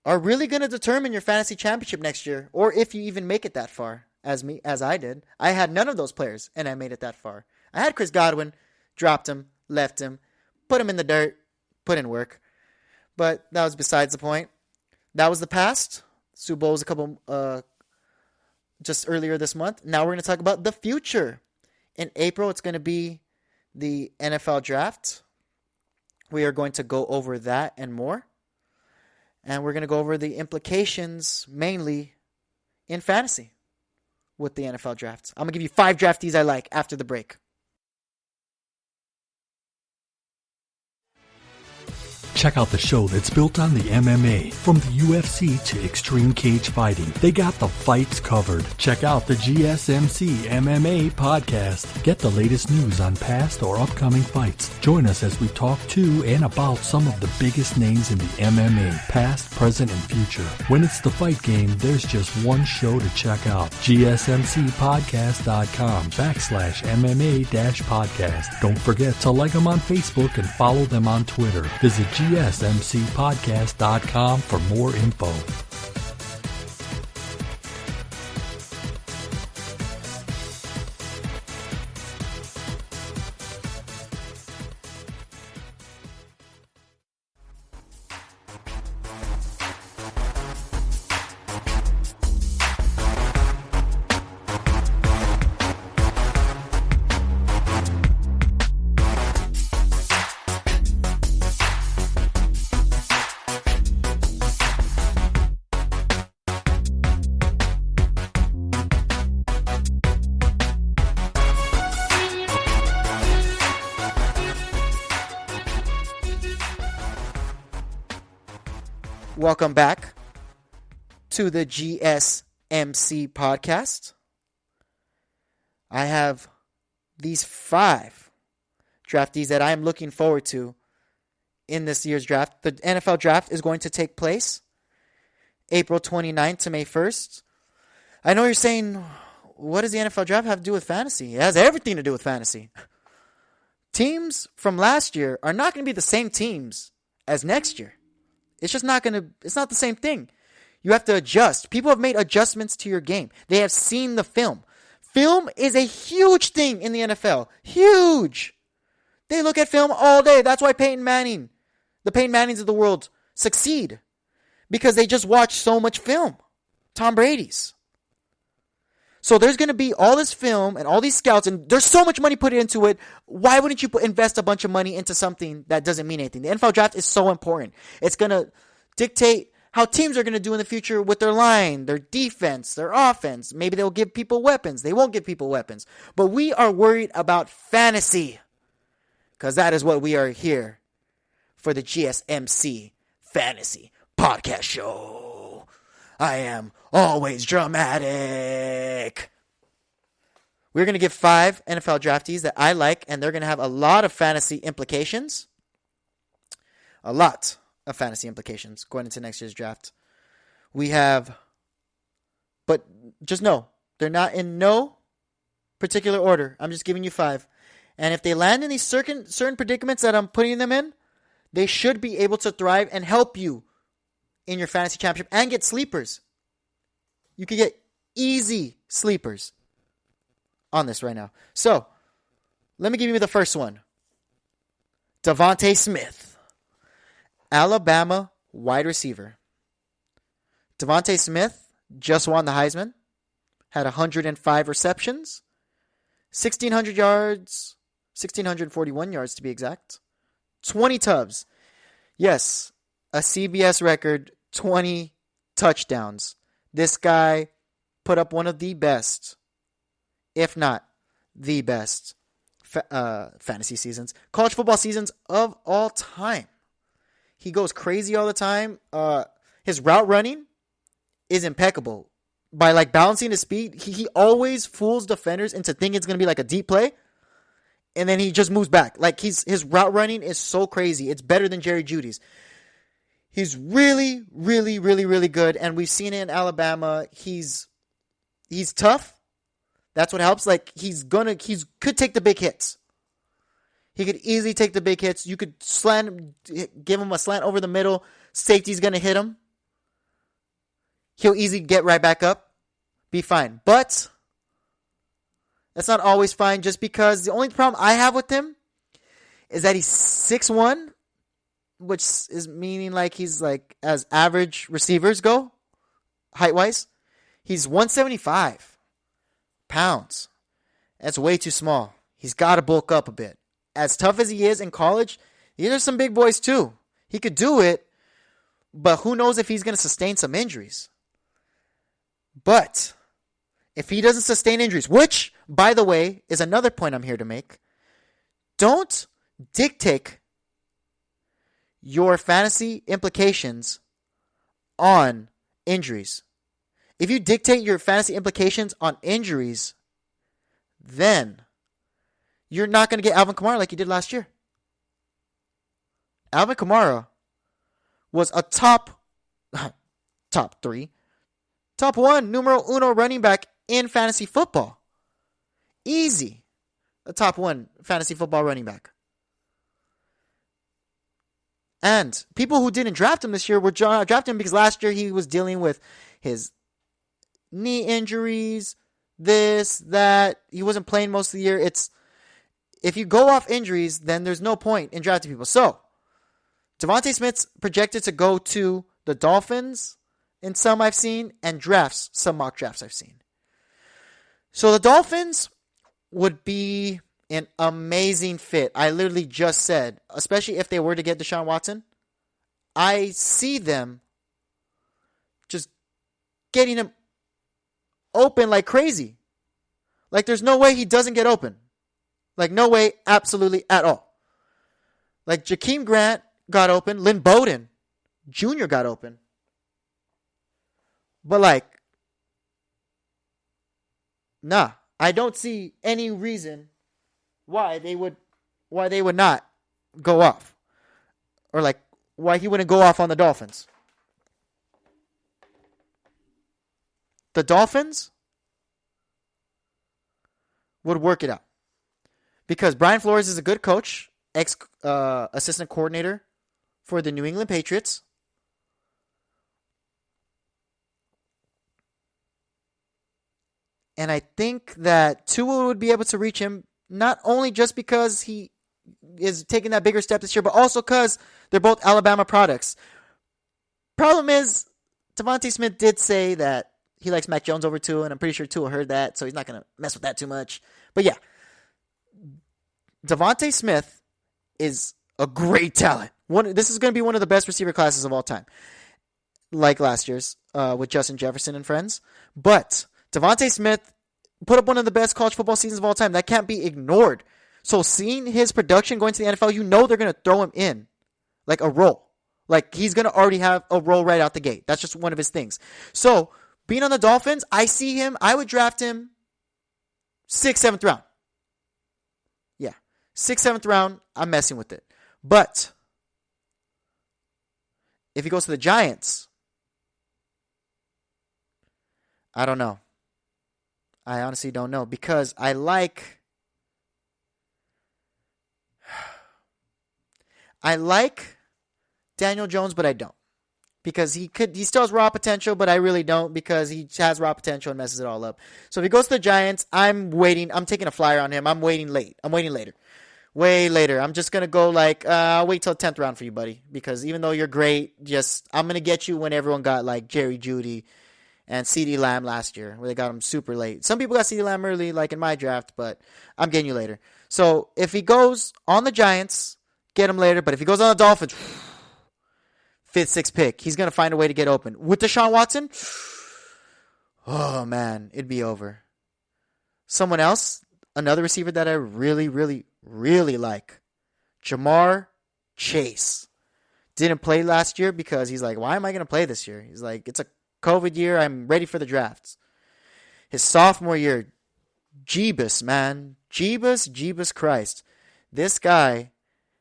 are really going to determine your fantasy championship next year, or if you even make it that far, as I did. I had none of those players, and I made it that far. I had Chris Godwin, dropped him, left him, put him in the dirt, put in work. But that was besides the point. That was the past. Super Bowl was a couple, just earlier this month. Now we're going to talk about the future. In April, it's going to be the NFL draft. We are going to go over that and more. And we're going to go over the implications mainly in fantasy with the NFL draft. I'm going to give you 5 draftees I like after the break. Check out the show that's built on the MMA. From the UFC to extreme cage fighting, they got the fights covered. Check out the GSMC MMA podcast. Get the latest news on past or upcoming fights. Join us as we talk to and about some of the biggest names in the MMA, past, present, and future. When it's the fight game, there's just one show to check out. GSMCpodcast.com/MMA-podcast. Don't forget to like them on Facebook and follow them on Twitter. Visit GSMCpodcast.com for more info. Welcome back to the GSMC podcast. I have these 5 draftees that I am looking forward to in this year's draft. The NFL draft is going to take place April 29th to May 1st. I know you're saying, what does the NFL draft have to do with fantasy? It has everything to do with fantasy. Teams from last year are not going to be the same teams as next year. It's just not it's not the same thing. You have to adjust. People have made adjustments to your game. They have seen the film. Film is a huge thing in the NFL. Huge. They look at film all day. That's why the Peyton Mannings of the world succeed. Because they just watch so much film. Tom Brady's. So there's going to be all this film and all these scouts, and there's so much money put into it. Why wouldn't you invest a bunch of money into something that doesn't mean anything? The NFL draft is so important. It's going to dictate how teams are going to do in the future with their line, their defense, their offense. Maybe they'll give people weapons. They won't give people weapons. But we are worried about fantasy because that is what we are here for, the GSMC Fantasy Podcast Show. I am always dramatic. We're going to give 5 NFL draftees that I like, and they're going to have a lot of fantasy implications. A lot of fantasy implications going into next year's draft. We have, but just know, they're not in no particular order. I'm just giving you 5. And if they land in these certain predicaments that I'm putting them in, they should be able to thrive and help you in your fantasy championship and get sleepers. You can get easy sleepers on this right now. So, let me give you the first one. Devontae Smith, Alabama wide receiver. Devontae Smith just won the Heisman, had 105 receptions, 1,600 yards, 1,641 yards to be exact, 20 tubs. Yes, a CBS record, 20 touchdowns. This guy put up one of the best, if not the best, fantasy seasons, college football seasons of all time. He goes crazy all the time. His route running is impeccable. By like balancing his speed, he always fools defenders into thinking it's going to be like a deep play. And then he just moves back. Like his route running is so crazy. It's better than Jerry Jeudy's. He's really, really, really, really good. And we've seen it in Alabama. He's tough. That's what helps. Like could take the big hits. He could easily take the big hits. You could give him a slant over the middle. Safety's going to hit him. He'll easily get right back up. Be fine. But that's not always fine, just because the only problem I have with him is that he's 6'1", which is meaning like he's like as average receivers go, height-wise. He's 175 pounds. That's way too small. He's got to bulk up a bit. As tough as he is in college, these are some big boys too. He could do it, but who knows if he's going to sustain some injuries. But if he doesn't sustain injuries, which, by the way, is another point I'm here to make, don't dictate your fantasy implications on injuries. If you dictate your fantasy implications on injuries, then you're not going to get Alvin Kamara like you did last year. Alvin Kamara was a top 3, top 1, numero uno running back in fantasy football. Easy. A top 1 fantasy football running back. And people who didn't draft him this year were drafting him because last year he was dealing with his knee injuries, this, that. He wasn't playing most of the year. If you go off injuries, then there's no point in drafting people. So, Devontae Smith's projected to go to the Dolphins in some I've seen, and some mock drafts I've seen. So the Dolphins would be an amazing fit. I literally just said, especially if they were to get Deshaun Watson, I see them just getting him open like crazy. Like there's no way he doesn't get open. Like no way, absolutely at all. Like Jakeem Grant got open. Lynn Bowden Jr. got open. But like, nah, I don't see any reason why they would not go off. Or like why he wouldn't go off on the Dolphins. The Dolphins would work it out. Because Brian Flores is a good coach, assistant coordinator for the New England Patriots. And I think that Tua would be able to reach him, not only just because he is taking that bigger step this year, but also because they're both Alabama products. Problem is, Devontae Smith did say that he likes Mac Jones over Tua, and I'm pretty sure Tua heard that, so he's not going to mess with that too much. But yeah, Devontae Smith is a great talent. This is going to be one of the best receiver classes of all time, like last year's with Justin Jefferson and friends. But Devontae Smith put up one of the best college football seasons of all time. That can't be ignored. So seeing his production going to the NFL, you know they're going to throw him in like a role. Like he's going to already have a role right out the gate. That's just one of his things. So being on the Dolphins, I see him. I would draft him 6th, 7th round. Yeah. 6th, 7th round, I'm messing with it. But if he goes to the Giants, I don't know. I honestly don't know because I like Daniel Jones, but I don't. Because he still has raw potential, but I really don't because he has raw potential and messes it all up. So if he goes to the Giants, I'm waiting. I'm taking a flyer on him. I'm waiting later. Way later. I'm just going to go like, I'll wait till the 10th round for you, buddy. Because even though you're great, I'm going to get you when everyone got like Jerry Jeudy and CeeDee Lamb last year, where they got him super late. Some people got CeeDee Lamb early, like in my draft, but I'm getting you later. So if he goes on the Giants, get him later. But if he goes on the Dolphins, 5th, 6th pick, he's going to find a way to get open. With Deshaun Watson, oh man, it'd be over. Someone else, another receiver that I really, really, really like, Jamar Chase. didn't play last year because he's like, why am I going to play this year? He's like, it's a COVID year. I'm ready for the drafts. His sophomore year, Jeebus, man. Jeebus Christ. This guy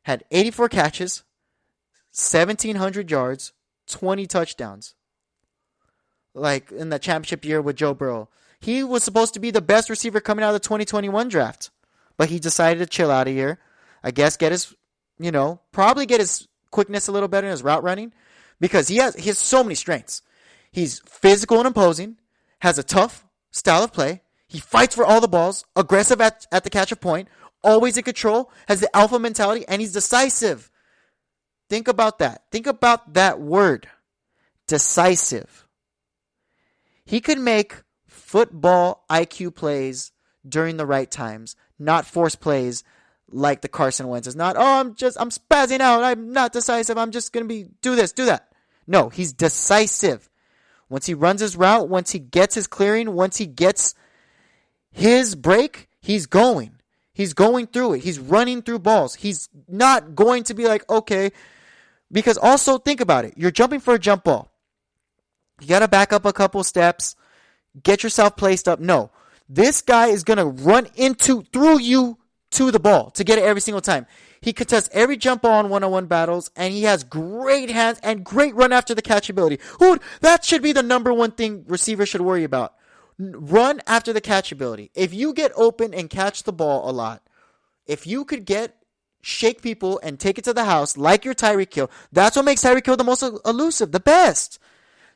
had 84 catches, 1,700 yards, 20 touchdowns. Like in the championship year with Joe Burrow. He was supposed to be the best receiver coming out of the 2021 draft. But he decided to chill out a year. I guess probably get his quickness a little better in his route running. Because he has so many strengths. He's physical and imposing, has a tough style of play. He fights for all the balls, aggressive at the catch of point, always in control, has the alpha mentality, and he's decisive. Think about that. Think about that word. Decisive. He could make football IQ plays during the right times, not force plays like the Carson Wentz is. Not, I'm spazzing out. I'm not decisive. I'm just going to do this, do that. No, he's decisive. Once he runs his route, once he gets his clearing, once he gets his break, he's going. He's going through it. He's running through balls. He's not going to be like, okay, because also think about it. You're jumping for a jump ball. You got to back up a couple steps, get yourself placed up. No, this guy is going to run through you to the ball to get it every single time. He contests every jump ball in one-on-one battles, and he has great hands and great run after the catch ability. That should be the number one thing receivers should worry about. Run after the catch ability. If you get open and catch the ball a lot, if you could shake people and take it to the house like your Tyreek Hill, that's what makes Tyreek Hill the most elusive, the best.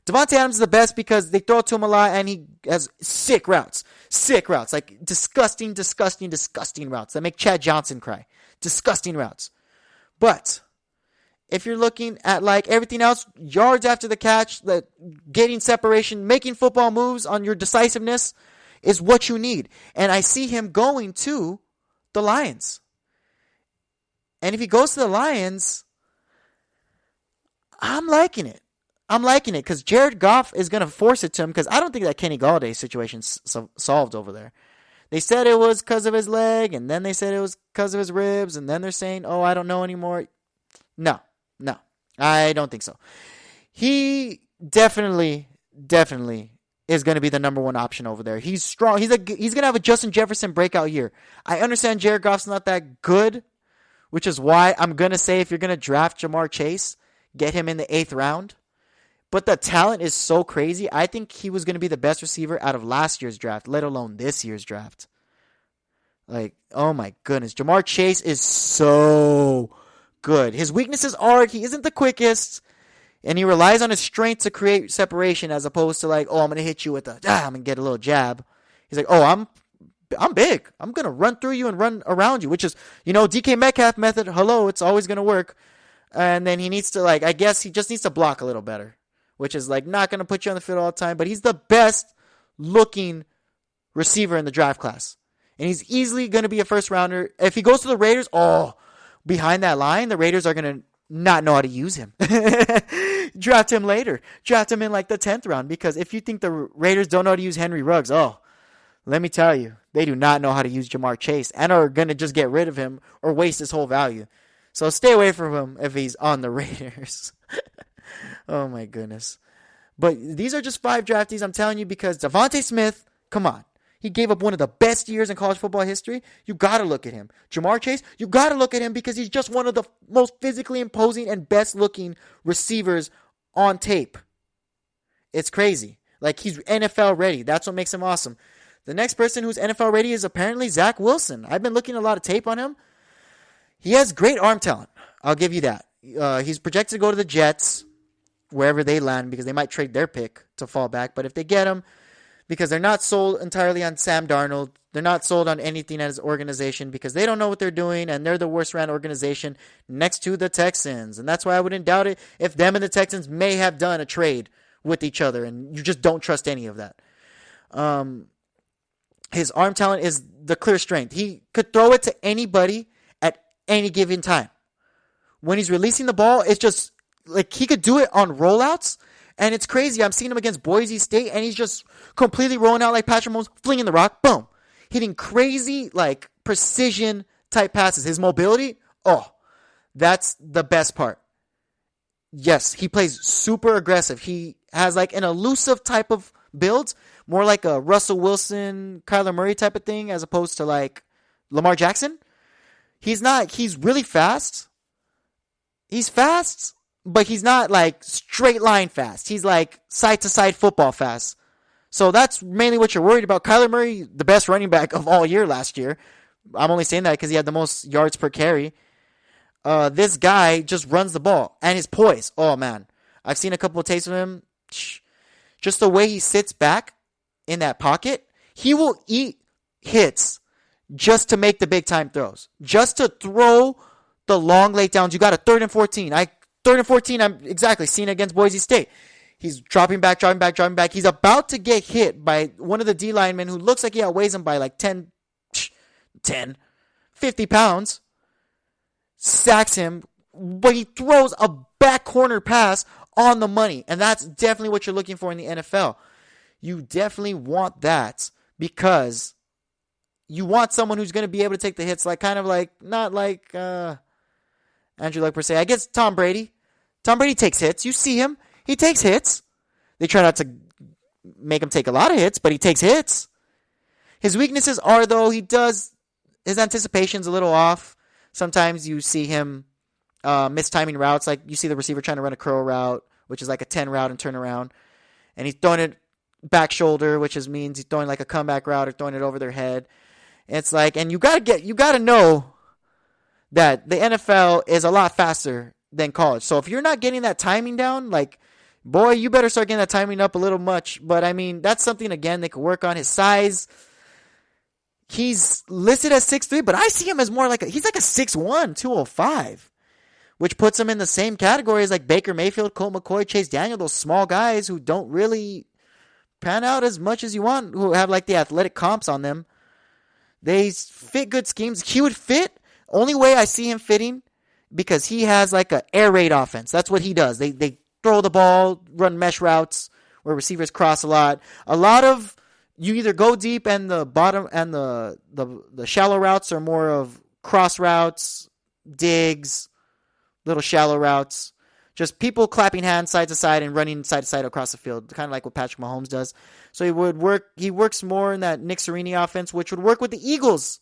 Devontae Adams is the best because they throw it to him a lot and he has sick routes, like disgusting routes that make Chad Johnson cry. Disgusting routes. But if you're looking at like everything else, yards after the catch, getting separation, making football moves on your decisiveness is what you need. And I see him going to the Lions. And if he goes to the Lions, I'm liking it. Because Jared Goff is going to force it to him because I don't think that Kenny Galladay situation's solved over there. They said it was because of his leg, and then they said it was because of his ribs, and then they're saying, oh, I don't know anymore. No, I don't think so. He definitely is going to be the number one option over there. He's strong. He's going to have a Justin Jefferson breakout year. I understand Jared Goff's not that good, which is why I'm going to say if you're going to draft Jamar Chase, get him in the 8th round. But the talent is so crazy. I think he was going to be the best receiver out of last year's draft, let alone this year's draft. Like, oh my goodness. Jamar Chase is so good. His weaknesses are he isn't the quickest, and he relies on his strength to create separation as opposed to like, oh, I'm going to hit you with I'm going to get a little jab. He's like, oh, I'm big. I'm going to run through you and run around you, which is, DK Metcalf method. Hello, it's always going to work. And then he needs to I guess he just needs to block a little better, which is not going to put you on the field all the time, but he's the best looking receiver in the draft class. And he's easily going to be a first rounder. If he goes to the Raiders, behind that line, the Raiders are going to not know how to use him. Draft him later. Draft him in the 10th round, because if you think the Raiders don't know how to use Henry Ruggs, let me tell you, they do not know how to use Jamar Chase and are going to just get rid of him or waste his whole value. So stay away from him if he's on the Raiders. Oh my goodness. But these are just 5 draftees, I'm telling you, because Devontae Smith, come on. He gave up one of the best years in college football history. You got to look at him. Jamar Chase, you got to look at him because he's just one of the most physically imposing and best looking receivers on tape. It's crazy. He's NFL ready. That's what makes him awesome. The next person who's NFL ready is apparently Zach Wilson. I've been looking at a lot of tape on him. He has great arm talent. I'll give you that. He's projected to go to the Jets, wherever they land, because they might trade their pick to fall back. But if they get him, because they're not sold entirely on Sam Darnold, they're not sold on anything at his organization because they don't know what they're doing, and they're the worst ran organization next to the Texans. And that's why I wouldn't doubt it if them and the Texans may have done a trade with each other, and you just don't trust any of that. His arm talent is the clear strength. He could throw it to anybody at any given time. When he's releasing the ball, it's just he could do it on rollouts, and it's crazy. I'm seeing him against Boise State, and he's just completely rolling out like Patrick Mahomes, flinging the rock, boom, hitting crazy precision type passes. His mobility, that's the best part. Yes, he plays super aggressive. He has like an elusive type of build, more like a Russell Wilson, Kyler Murray type of thing, as opposed to like Lamar Jackson. He's really fast. He's fast, but he's not like straight line fast. He's like side to side football fast. So that's mainly what you're worried about. Kyler Murray, the best running back of all year last year. I'm only saying that because he had the most yards per carry. This guy just runs the ball. And his poise. Oh, man. I've seen a couple of tapes of him. Just the way he sits back in that pocket. He will eat hits just to make the big time throws. Just to throw the long lay downs. You got a 3rd and 14. 3rd and 14, I'm exactly seeing it against Boise State. He's dropping back. He's about to get hit by one of the D linemen who looks like he outweighs him by like 50 pounds. Sacks him, but he throws a back corner pass on the money. And that's definitely what you're looking for in the NFL. You definitely want that because you want someone who's going to be able to take the hits, like kind of like, not like Andrew Luck per se. I guess Tom Brady. Tom Brady takes hits. You see him. He takes hits. They try not to make him take a lot of hits, but he takes hits. His weaknesses are, though, his anticipation's a little off. Sometimes you see him mistiming routes, like you see the receiver trying to run a curl route, which is like a 10 route and turn around, and he's throwing it back shoulder, which means he's throwing like a comeback route or throwing it over their head. And it's like, and you gotta know that the NFL is a lot faster than college. So if you're not getting that timing down, like, boy, you better start getting that timing up a little much. But I mean, that's something again they could work on. His size. He's listed as 6'3", but I see him as more like he's like a 6'1", 205, which puts him in the same category as like Baker Mayfield, Colt McCoy, Chase Daniel, those small guys who don't really pan out as much as you want, who have like the athletic comps on them. They fit good schemes. He would fit. Only way I see him fitting because he has like an air raid offense. That's what he does. They throw the ball, run mesh routes where receivers cross a lot. A lot of you either go deep and the bottom and the shallow routes are more of cross routes, digs, little shallow routes. Just people clapping hands side to side and running side to side across the field, kind of like what Patrick Mahomes does. So he works more in that Nick Sirianni offense, which would work with the Eagles.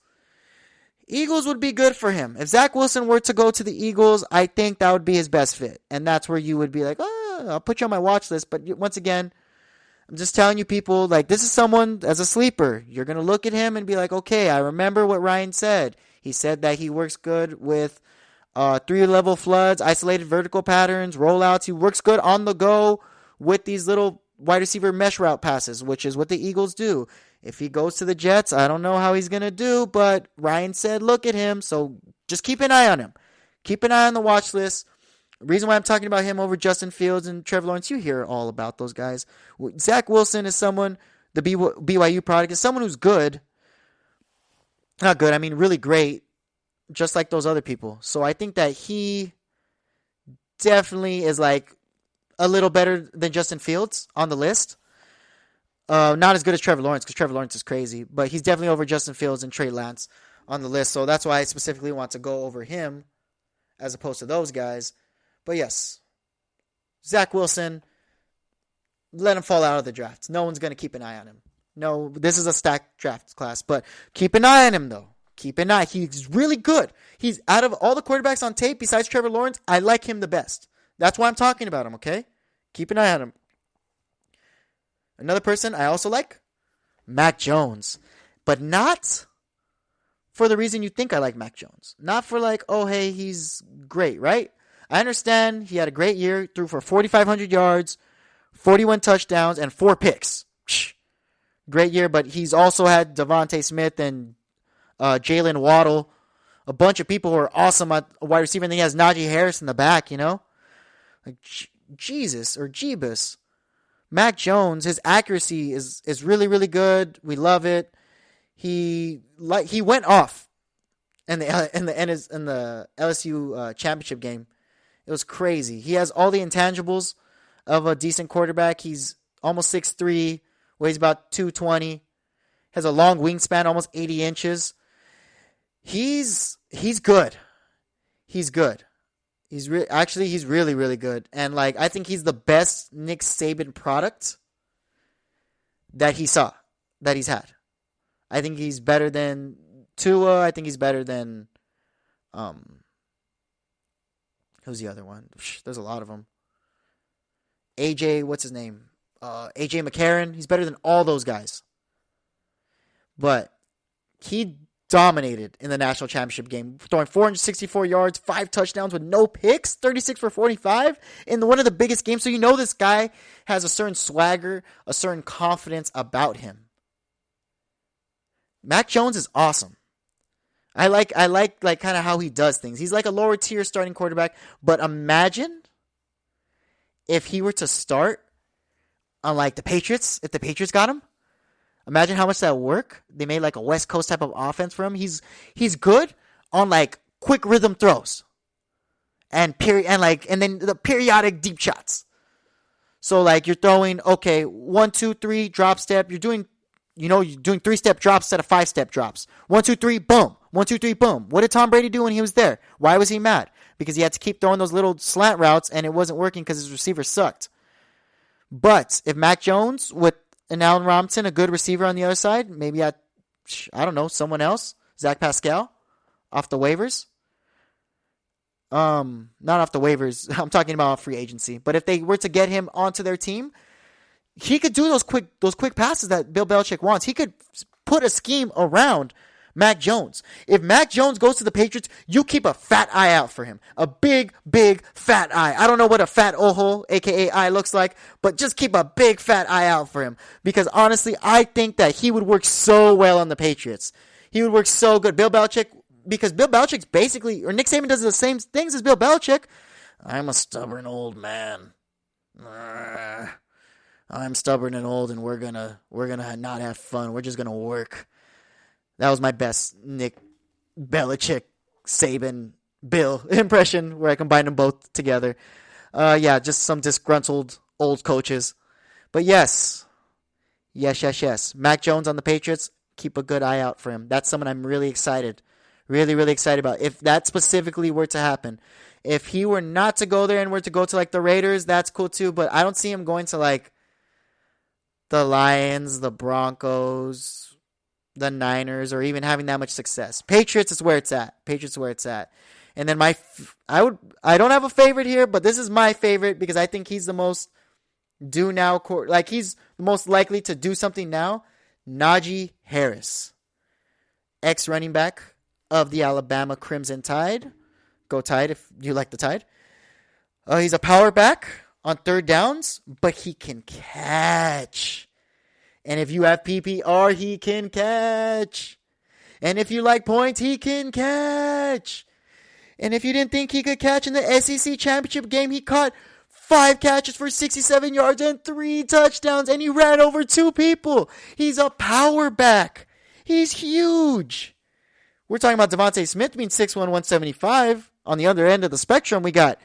Eagles would be good for him. If Zach Wilson were to go to the Eagles, I think that would be his best fit. And that's where you would be like, I'll put you on my watch list. But once again, I'm just telling you people, like, this is someone as a sleeper. You're going to look at him and be like, okay, I remember what Ryan said. He said that he works good with 3-level floods, isolated vertical patterns, rollouts. He works good on the go with these little wide receiver mesh route passes, which is what the Eagles do. If he goes to the Jets, I don't know how he's going to do, but Ryan said look at him, so just keep an eye on him. Keep an eye on the watch list. The reason why I'm talking about him over Justin Fields and Trevor Lawrence, you hear all about those guys. Zach Wilson is someone, the BYU product, is someone who's good. Not good, I mean really great, just like those other people. So I think that he definitely is like a little better than Justin Fields on the list. Not as good as Trevor Lawrence because Trevor Lawrence is crazy, but he's definitely over Justin Fields and Trey Lance on the list. So that's why I specifically want to go over him as opposed to those guys. But yes, Zach Wilson, let him fall out of the draft. No one's going to keep an eye on him. No, this is a stacked draft class, but keep an eye on him though. Keep an eye. He's really good. He's out of all the quarterbacks on tape besides Trevor Lawrence, I like him the best. That's why I'm talking about him, okay? Keep an eye on him. Another person I also like, Mac Jones. But not for the reason you think I like Mac Jones. Not for like, oh, hey, he's great, right? I understand he had a great year, threw for 4,500 yards, 41 touchdowns, and 4 picks. Great year, but he's also had Devontae Smith and Jalen Waddle, a bunch of people who are awesome at wide receiver, and then he has Najee Harris in the back, you know? Like, Jesus or Jeebus. Mac Jones, his accuracy is really, really good. We love it. He went off in the LSU championship game. It was crazy. He has all the intangibles of a decent quarterback. He's almost 6'3", weighs about 220, has a long wingspan, almost 80 inches. He's good. He's good. He's really, really good. And, like, I think he's the best Nick Saban product that he's had. I think he's better than Tua. I think he's better than, who's the other one? There's a lot of them. AJ, what's his name? AJ McCarron. He's better than all those guys. But he dominated in the national championship game, throwing 464 yards, 5 touchdowns with no picks, 36 for 45 in one of the biggest games. So you know this guy has a certain swagger, a certain confidence about him. Mac Jones is awesome. I like kind of how he does things. He's like a lower tier starting quarterback, but imagine if he were to start on like the Patriots, if the Patriots got him. Imagine how much that would work. They made like a West Coast type of offense for him. He's good on like quick rhythm throws. And then the periodic deep shots. So like you're throwing 1, 2, 3 drop step. You're doing 3-step drops instead of 5-step drops. 1, 2, 3 boom. 1, 2, 3 boom. What did Tom Brady do when he was there? Why was he mad? Because he had to keep throwing those little slant routes and it wasn't working because his receiver sucked. But if Mac Jones with an Allen Robinson, a good receiver on the other side, maybe I don't know, someone else, Zach Pascal, off the waivers. Not off the waivers. I'm talking about free agency. But if they were to get him onto their team, he could do those quick passes that Bill Belichick wants. He could put a scheme around Mac Jones. If Mac Jones goes to the Patriots, you keep a fat eye out for him. A big, big, fat eye. I don't know what a fat ojo, a.k.a. eye, looks like, but just keep a big, fat eye out for him. Because honestly, I think that he would work so well on the Patriots. He would work so good. Because Bill Belichick's basically, or Nick Saban does the same things as Bill Belichick. I'm a stubborn old man. I'm stubborn and old, and we're gonna not have fun. We're just gonna work. That was my best Nick Belichick, Saban, Bill impression where I combined them both together. Just some disgruntled old coaches. But yes. Mac Jones on the Patriots, keep a good eye out for him. That's someone I'm really excited. Really, really excited about. If that specifically were to happen. If he were not to go there and were to go to like the Raiders, that's cool too. But I don't see him going to like the Lions, the Broncos, the Niners, or even having that much success. Patriots is where it's at. And then I don't have a favorite here, but this is my favorite because I think he's the most he's the most likely to do something now. Najee Harris, ex-running back of the Alabama Crimson Tide. Go Tide if you like the Tide. He's a power back on third downs, but he can catch. And if you have PPR, he can catch. And if you like points, he can catch. And if you didn't think he could catch in the SEC championship game, he caught 5 catches for 67 yards and 3 touchdowns, and he ran over 2 people. He's a power back. He's huge. We're talking about Devontae Smith being 6'1", 175. On the other end of the spectrum, we got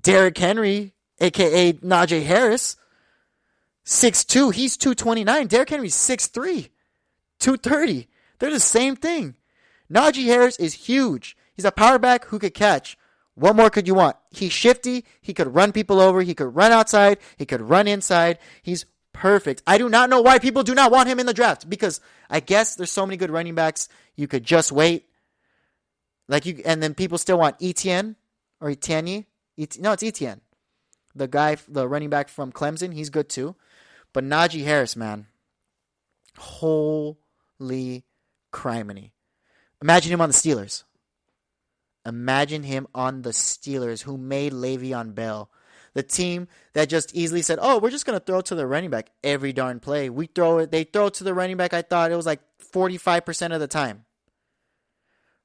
Derrick Henry, a.k.a. Najee Harris, 6'2". He's 229. Derrick Henry's 6'3", 230. They're the same thing. Najee Harris is huge. He's a power back who could catch. What more could you want? He's shifty. He could run people over. He could run outside. He could run inside. He's perfect. I do not know why people do not want him in the draft, because I guess there's so many good running backs. You could just wait. And then people still want Etienne or Etienne. No, it's Etienne. The running back from Clemson, he's good too. But Najee Harris, man. Holy criminy. Imagine him on the Steelers. Who made Le'Veon Bell. The team that just easily said, we're just going to throw to the running back every darn play. They throw to the running back, I thought it was like 45% of the time.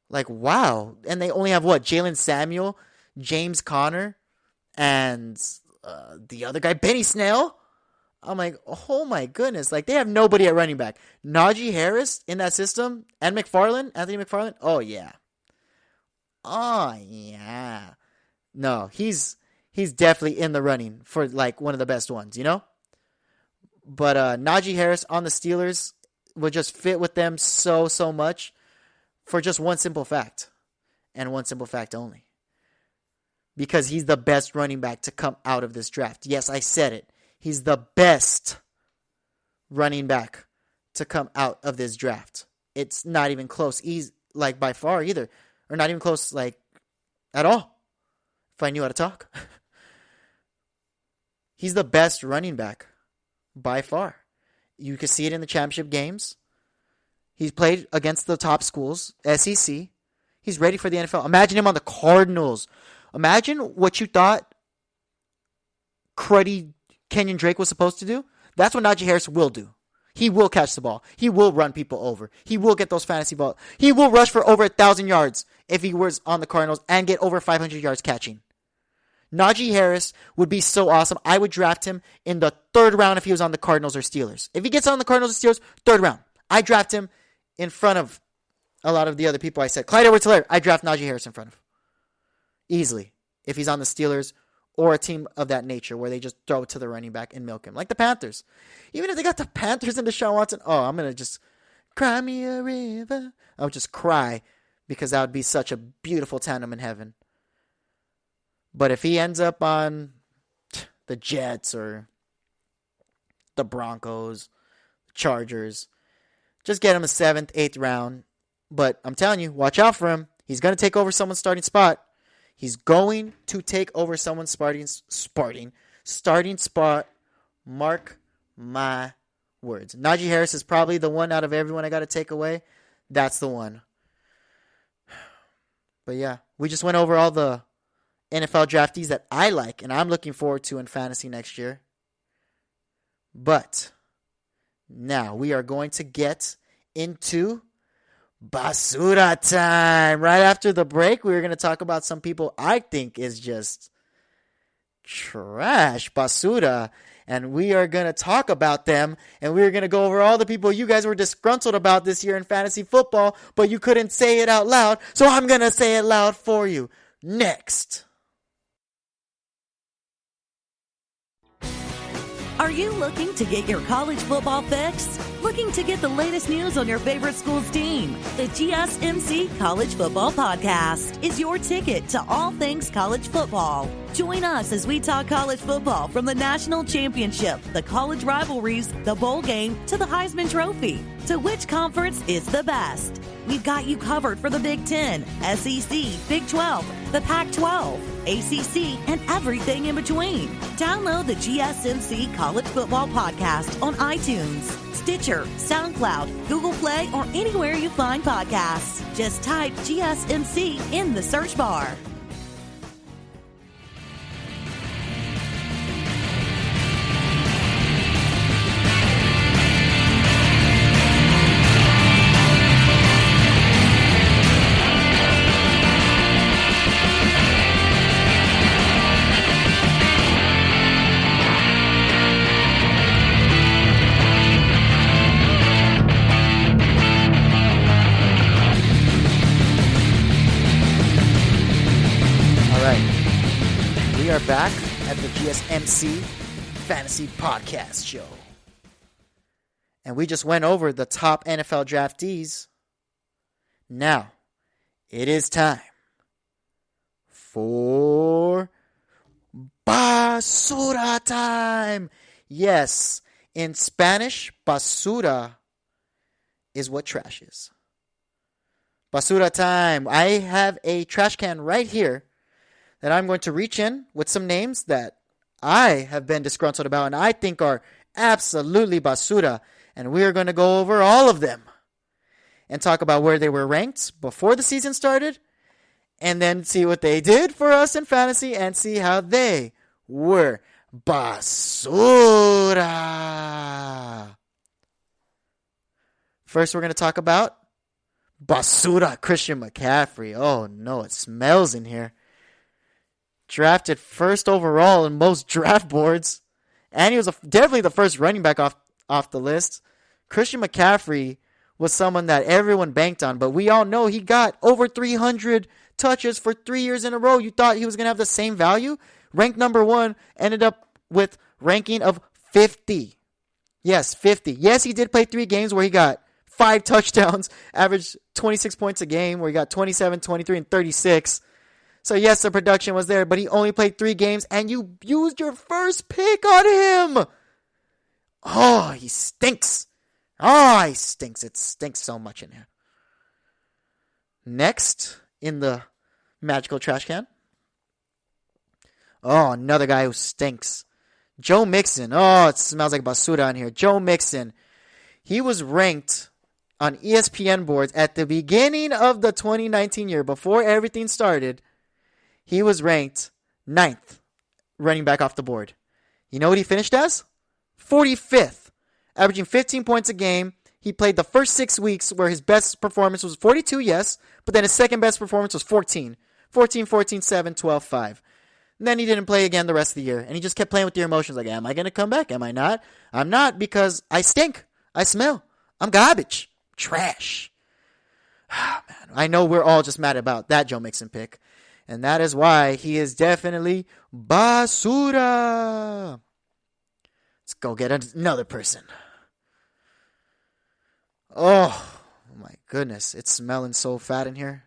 Like, wow. And they only have Jalen Samuel, James Conner, and the other guy, Benny Snell. I'm like, oh my goodness. Like, they have nobody at running back. Najee Harris in that system, and Anthony McFarland. Oh, yeah. No, he's definitely in the running for, like, one of the best ones, you know? But Najee Harris on the Steelers would just fit with them so much for just one simple fact, and one simple fact only. because he's the best running back to come out of this draft. Yes, I said it. He's the best running back to come out of this draft. It's not even close. He's like by far either. Or not even close like at all. If I knew how to talk. He's the best running back by far. You can see it in the championship games. He's played against the top schools, SEC. He's ready for the NFL. Imagine him on the Cardinals. Imagine what you thought cruddy Kenyon Drake was supposed to do. That's what Najee Harris will do. He will catch the ball. He will run people over. He will get those fantasy balls. He will rush for over 1,000 yards if he was on the Cardinals and get over 500 yards catching. Najee Harris would be so awesome. I would draft him in the 3rd round if he was on the Cardinals or Steelers. If he gets on the Cardinals or Steelers, 3rd round. I draft him in front of a lot of the other people I said. Clyde Edwards-Helaire, I draft Najee Harris in front of. Easily. If he's on the Steelers or a team of that nature where they just throw it to the running back and milk him. Like the Panthers. Even if they got the Panthers and Deshaun Watson, I'm going to just cry me a river. I would just cry because that would be such a beautiful tandem in heaven. But if he ends up on the Jets or the Broncos, Chargers, just get him a 7th, 8th round. But I'm telling you, watch out for him. He's going to take over someone's starting spot. He's going to take over someone's starting spot. Mark my words. Najee Harris is probably the one out of everyone I got to take away. That's the one. But yeah, we just went over all the NFL draftees that I like and I'm looking forward to in fantasy next year. But now we are going to get into Basura Time. Right after the break, we're going to talk about some people I think is just trash. Basura. And we are going to talk about them. And we're going to go over all the people you guys were disgruntled about this year in fantasy football, but you couldn't say it out loud. So I'm going to say it loud for you. Next. Are you looking to get your college football fix? Looking to get the latest news on your favorite school's team? The GSMC College Football Podcast is your ticket to all things college football. Join us as we talk college football from the national championship, the college rivalries, the bowl game, to the Heisman Trophy. To which conference is the best? We've got you covered for the Big Ten, SEC, Big 12, the Pac-12, ACC, and everything in between. Download the GSMC College Football Podcast on iTunes, Stitcher, SoundCloud, Google Play, or anywhere you find podcasts. Just type GSMC in the search bar. Back at the GSMC Fantasy Podcast Show. And we just went over the top NFL draftees. Now, it is time for Basura Time. Yes, in Spanish, basura is what trash is. Basura Time. I have a trash can right here that I'm going to reach in with some names that I have been disgruntled about and I think are absolutely basura. And we are going to go over all of them and talk about where they were ranked before the season started and then see what they did for us in fantasy and see how they were basura. First, we're going to talk about basura Christian McCaffrey. Oh, no, it smells in here. Drafted first overall in most draft boards. And he was definitely the first running back off the list. Christian McCaffrey was someone that everyone banked on. But we all know he got over 300 touches for 3 years in a row. You thought he was going to have the same value? Ranked number 1, ended up with ranking of 50. Yes, 50. Yes, he did play 3 games where he got 5 touchdowns, averaged 26 points a game, where he got 27, 23, and 36. So, yes, the production was there, but he only played 3 games, and you used your first pick on him. Oh, he stinks. Oh, he stinks. It stinks so much in here. Next, in the magical trash can. Oh, another guy who stinks. Joe Mixon. Oh, it smells like basura in here. Joe Mixon. He was ranked on ESPN boards at the beginning of the 2019 year, before everything started. He was ranked 9th running back off the board. You know what he finished as? 45th, averaging 15 points a game. He played the first 6 weeks where his best performance was 42, yes, but then his second best performance was 14. 14, 14, 7, 12, 5. And then he didn't play again the rest of the year. And he just kept playing with your emotions like, am I going to come back? Am I not? I'm not, because I stink. I smell. I'm garbage. Trash. Oh, man. I know we're all just mad about that Joe Mixon pick. And that is why he is definitely basura. Let's go get another person. Oh my goodness. It's smelling so fat in here.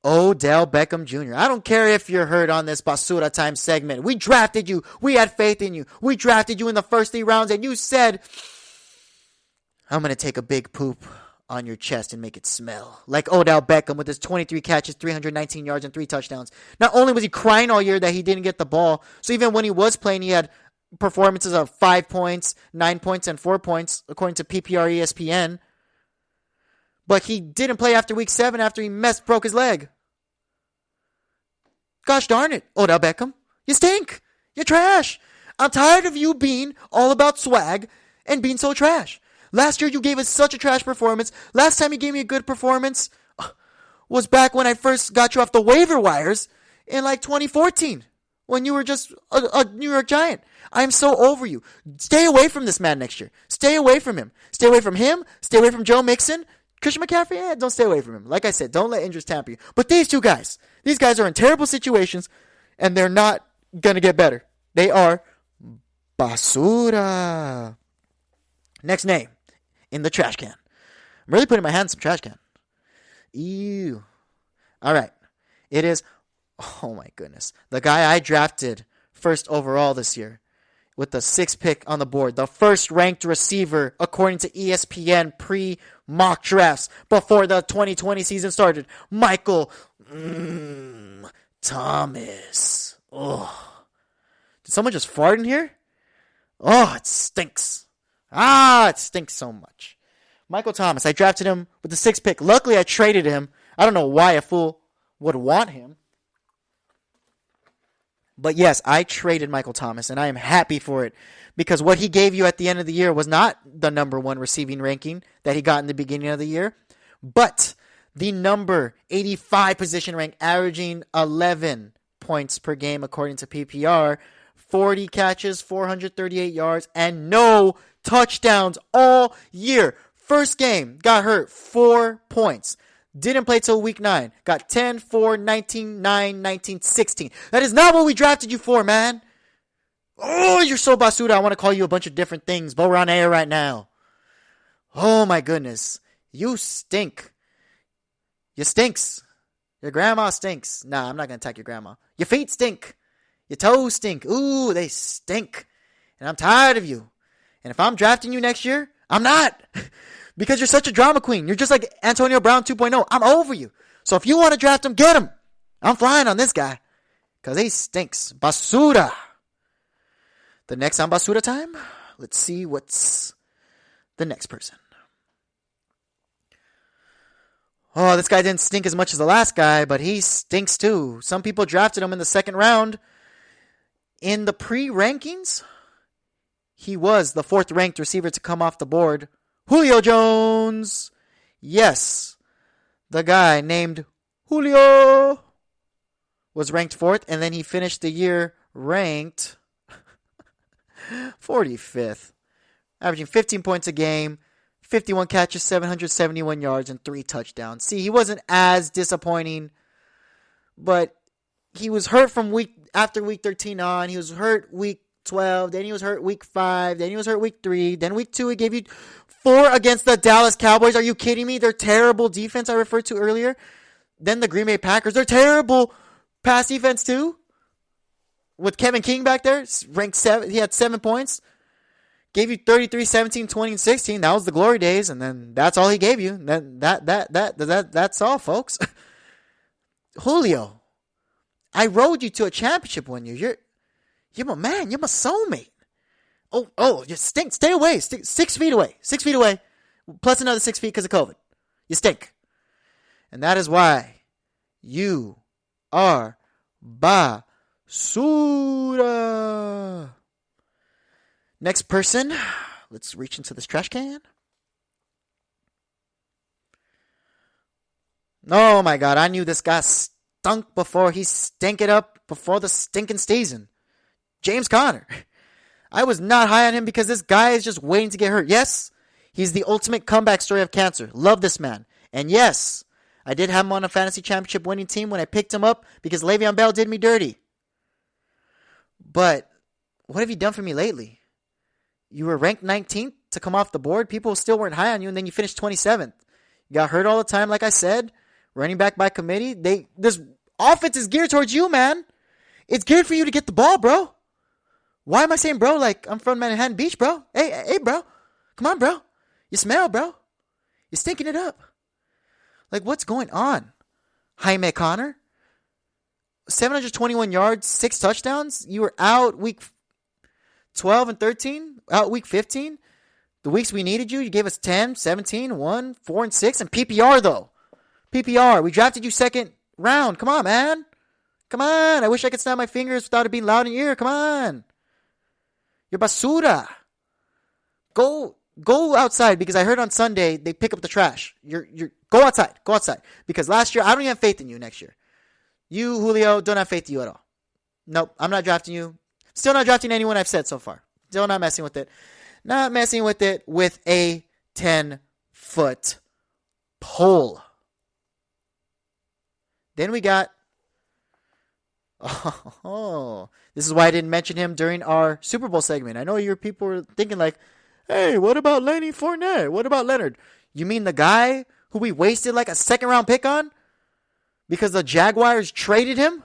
Odell Beckham Jr. I don't care if you're hurt on this Basura Time segment. We drafted you. We had faith in you. We drafted you in the first 3 rounds, and you said, I'm going to take a big poop on your chest and make it smell like Odell Beckham with his 23 catches, 319 yards, and 3 touchdowns. Not only was he crying all year that he didn't get the ball, so even when he was playing, he had performances of 5 points, 9 points, and 4 points, according to PPR ESPN. But he didn't play after week 7 after he broke his leg. Gosh darn it, Odell Beckham. You stink. You're trash. I'm tired of you being all about swag and being so trash. Last year you gave us such a trash performance. Last time you gave me a good performance was back when I first got you off the waiver wires in like 2014 when you were just a New York Giant. I'm so over you. Stay away from this man next year. Stay away from him. Stay away from him. Stay away from Joe Mixon. Christian McCaffrey, don't stay away from him. Like I said, don't let injuries tamper you. But these 2 guys, these guys are in terrible situations, and they're not going to get better. They are basura. Next name in the trash can. I'm really putting my hand in some trash can. Ew. All right. It is, oh my goodness, the guy I drafted first overall this year with the 6th pick on the board, the first ranked receiver according to ESPN pre-mock drafts before the 2020 season started, Michael Thomas. Oh, did someone just fart in here? Oh, it stinks. It stinks so much. Michael Thomas, I drafted him with the 6th pick. Luckily, I traded him. I don't know why a fool would want him. But yes, I traded Michael Thomas, and I am happy for it because what he gave you at the end of the year was not the number 1 receiving ranking that he got in the beginning of the year, but the number 85 position rank, averaging 11 points per game according to PPR, 40 catches, 438 yards, and no touchdowns all year. First game, got hurt, 4 points. Didn't play till week 9. Got 10, 4, 19, 9, 19, 16. That is not what we drafted you for, man. Oh, you're so basura. I want to call you a bunch of different things, but we're on air right now. Oh, my goodness. You stink. You stinks. Your grandma stinks. Nah, I'm not going to attack your grandma. Your feet stink. Your toes stink. Ooh, they stink. And I'm tired of you. And if I'm drafting you next year, I'm not. Because you're such a drama queen. You're just like Antonio Brown 2.0. I'm over you. So if you want to draft him, get him. I'm flying on this guy. Because he stinks. Basura. The next on Basura Time, let's see what's the next person. Oh, this guy didn't stink as much as the last guy, but he stinks too. Some people drafted him in the 2nd round. In the pre-rankings, he was the 4th ranked receiver to come off the board. Julio Jones. Yes. The guy named Julio was ranked 4th, and then he finished the year ranked 45th. Averaging 15 points a game, 51 catches, 771 yards, and 3 touchdowns. See, he wasn't as disappointing, but he was hurt from after week 13 on. He was hurt week 12, then he was hurt week 5, then he was hurt week 3, then week 2 he gave you 4 against the Dallas Cowboys. Are you kidding me? Their terrible defense I referred to earlier. Then the Green Bay Packers, they're terrible pass defense too. With Kevin King back there, ranked 7, he had 7 points. Gave you 33, 17, 20, and 16. That was the glory days, and then that's all he gave you. That's all, folks. Julio, I rode you to a championship one year. You're my man. You're my soulmate. Just stink. Stay away. 6 feet away. 6 feet away. Plus another 6 feet because of COVID. You stink. And that is why you are Basura. Next person. Let's reach into this trash can. Oh my God. I knew this guy stunk before he stank it up before the stinking season. James Conner. I was not high on him because this guy is just waiting to get hurt. Yes, he's the ultimate comeback story of cancer. Love this man. And yes, I did have him on a fantasy championship winning team when I picked him up because Le'Veon Bell did me dirty. But what have you done for me lately? You were ranked 19th to come off the board. People still weren't high on you, and then you finished 27th. You got hurt all the time, like I said. Running back by committee. This offense is geared towards you, man. It's geared for you to get the ball, bro. Why am I saying bro like I'm from Manhattan Beach, bro? Hey, bro. Come on, bro. You smell, bro. You're stinking it up. Like, what's going on? Jaime Conner? 721 yards, 6 touchdowns. You were out week 12 and 13, out week 15. The weeks we needed you, you gave us 10, 17, 1, 4, and 6. And PPR, though. PPR. We drafted you second round. Come on, man. Come on. I wish I could snap my fingers without it being loud in your ear. Come on. You're basura. Go outside because I heard on Sunday they pick up the trash. Go outside. Go outside. Because last year, I don't even have faith in you next year. You, Julio, don't have faith in you at all. Nope, I'm not drafting you. Still not drafting anyone I've said so far. Still not messing with it. Not messing with it with a 10-foot pole. Then we got... this is why I didn't mention him during our Super Bowl segment. I know your people were thinking like, hey, what about Lenny Fournette? What about Leonard? You mean the guy who we wasted like a second-round pick on because the Jaguars traded him?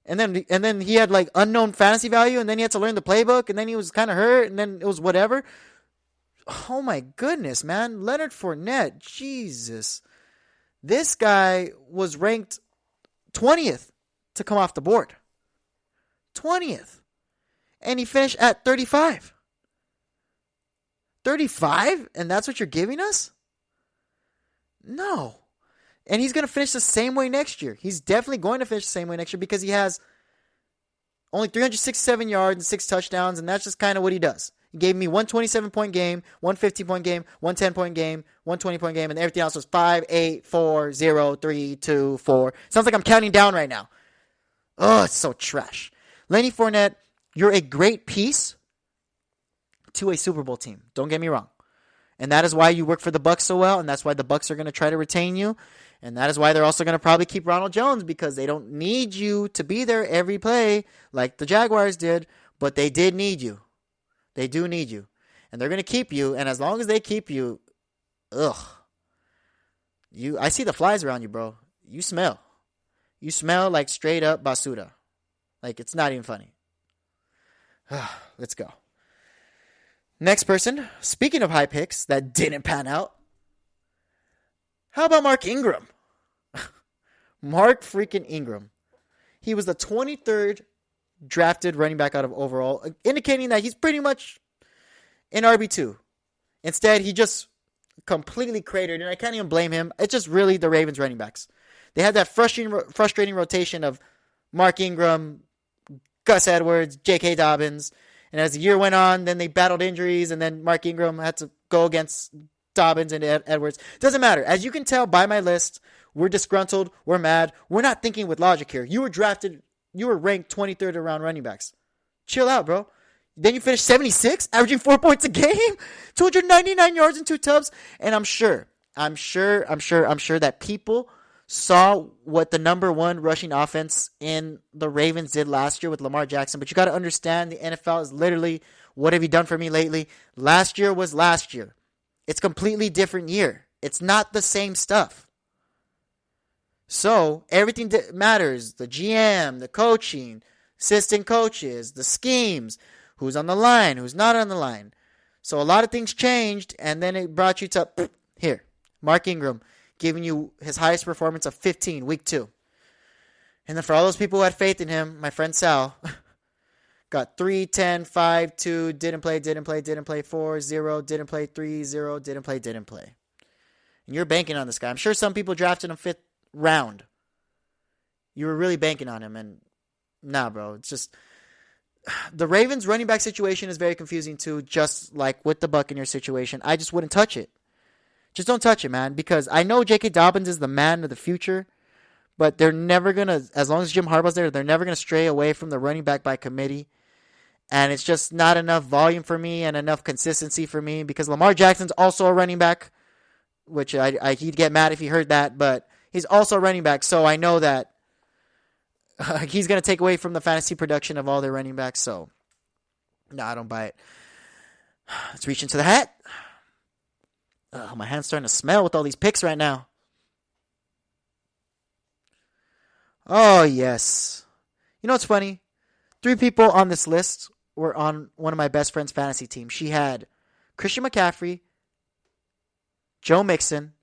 And then he had like unknown fantasy value, and then he had to learn the playbook, and then he was kind of hurt, and then it was whatever. Oh my goodness, man. Leonard Fournette, Jesus. This guy was ranked 20th to come off the board. 20th. And he finished at 35. 35? And that's what you're giving us? No. And he's going to finish the same way next year. He's definitely going to finish the same way next year because he has only 367 yards and 6 touchdowns, and that's just kind of what he does. He gave me one 27-point game, one 15-point game, one 10-point game, one 20-point game, and everything else was 5, 8, 4, 0, 3, 2, 4. Sounds like I'm counting down right now. Oh, it's so trash. Lenny Fournette, you're a great piece to a Super Bowl team. Don't get me wrong. And that is why you work for the Bucs so well, and that's why the Bucs are going to try to retain you. And that is why they're also going to probably keep Ronald Jones because they don't need you to be there every play like the Jaguars did, but they did need you. They do need you. And they're going to keep you, and as long as they keep you, I see the flies around you, bro. You smell. You smell like straight up basura. Like, it's not even funny. Let's go. Next person. Speaking of high picks that didn't pan out. How about Mark Ingram? Mark freaking Ingram. He was the 23rd drafted running back out of overall, indicating that he's pretty much an RB2. Instead, he just completely cratered, and I can't even blame him. It's just really the Ravens running backs. They had that frustrating rotation of Mark Ingram, Gus Edwards, J.K. Dobbins, and as the year went on, then they battled injuries, and then Mark Ingram had to go against Dobbins and Edwards. Doesn't matter. As you can tell by my list, we're disgruntled, we're mad, we're not thinking with logic here. You were ranked 23rd around running backs. Chill out, bro. Then you finished 76, averaging 4 points a game, 299 yards and 2 tubs, and I'm sure that people saw what the number one rushing offense in the Ravens did last year with Lamar Jackson. But you got to understand the NFL is literally, what have you done for me lately? Last year was last year. It's a completely different year. It's not the same stuff. So everything that matters, the GM, the coaching, assistant coaches, the schemes, who's on the line, who's not on the line. So a lot of things changed, and then it brought you to here. Mark Ingram giving you his highest performance of 15, week 2. And then for all those people who had faith in him, my friend Sal got 3, 10, 5, 2, didn't play, 4, 0, didn't play, 3, 0, didn't play. And you're banking on this guy. I'm sure some people drafted him 5th round. You were really banking on him, and nah, bro. It's just the Ravens running back situation is very confusing too, just like with the Buccaneers situation. I just wouldn't touch it. Just don't touch it, man, because I know J.K. Dobbins is the man of the future, but they're never going to, as long as Jim Harbaugh's there, they're never going to stray away from the running back by committee. And it's just not enough volume for me and enough consistency for me, because Lamar Jackson's also a running back, which he'd get mad if he heard that, but he's also a running back, so I know that he's going to take away from the fantasy production of all their running backs, so no, I don't buy it. Let's reach into the hat. Oh, my hand's starting to smell with all these picks right now. Oh, yes. You know what's funny? 3 people on this list were on one of my best friend's fantasy teams. She had Christian McCaffrey, Joe Mixon,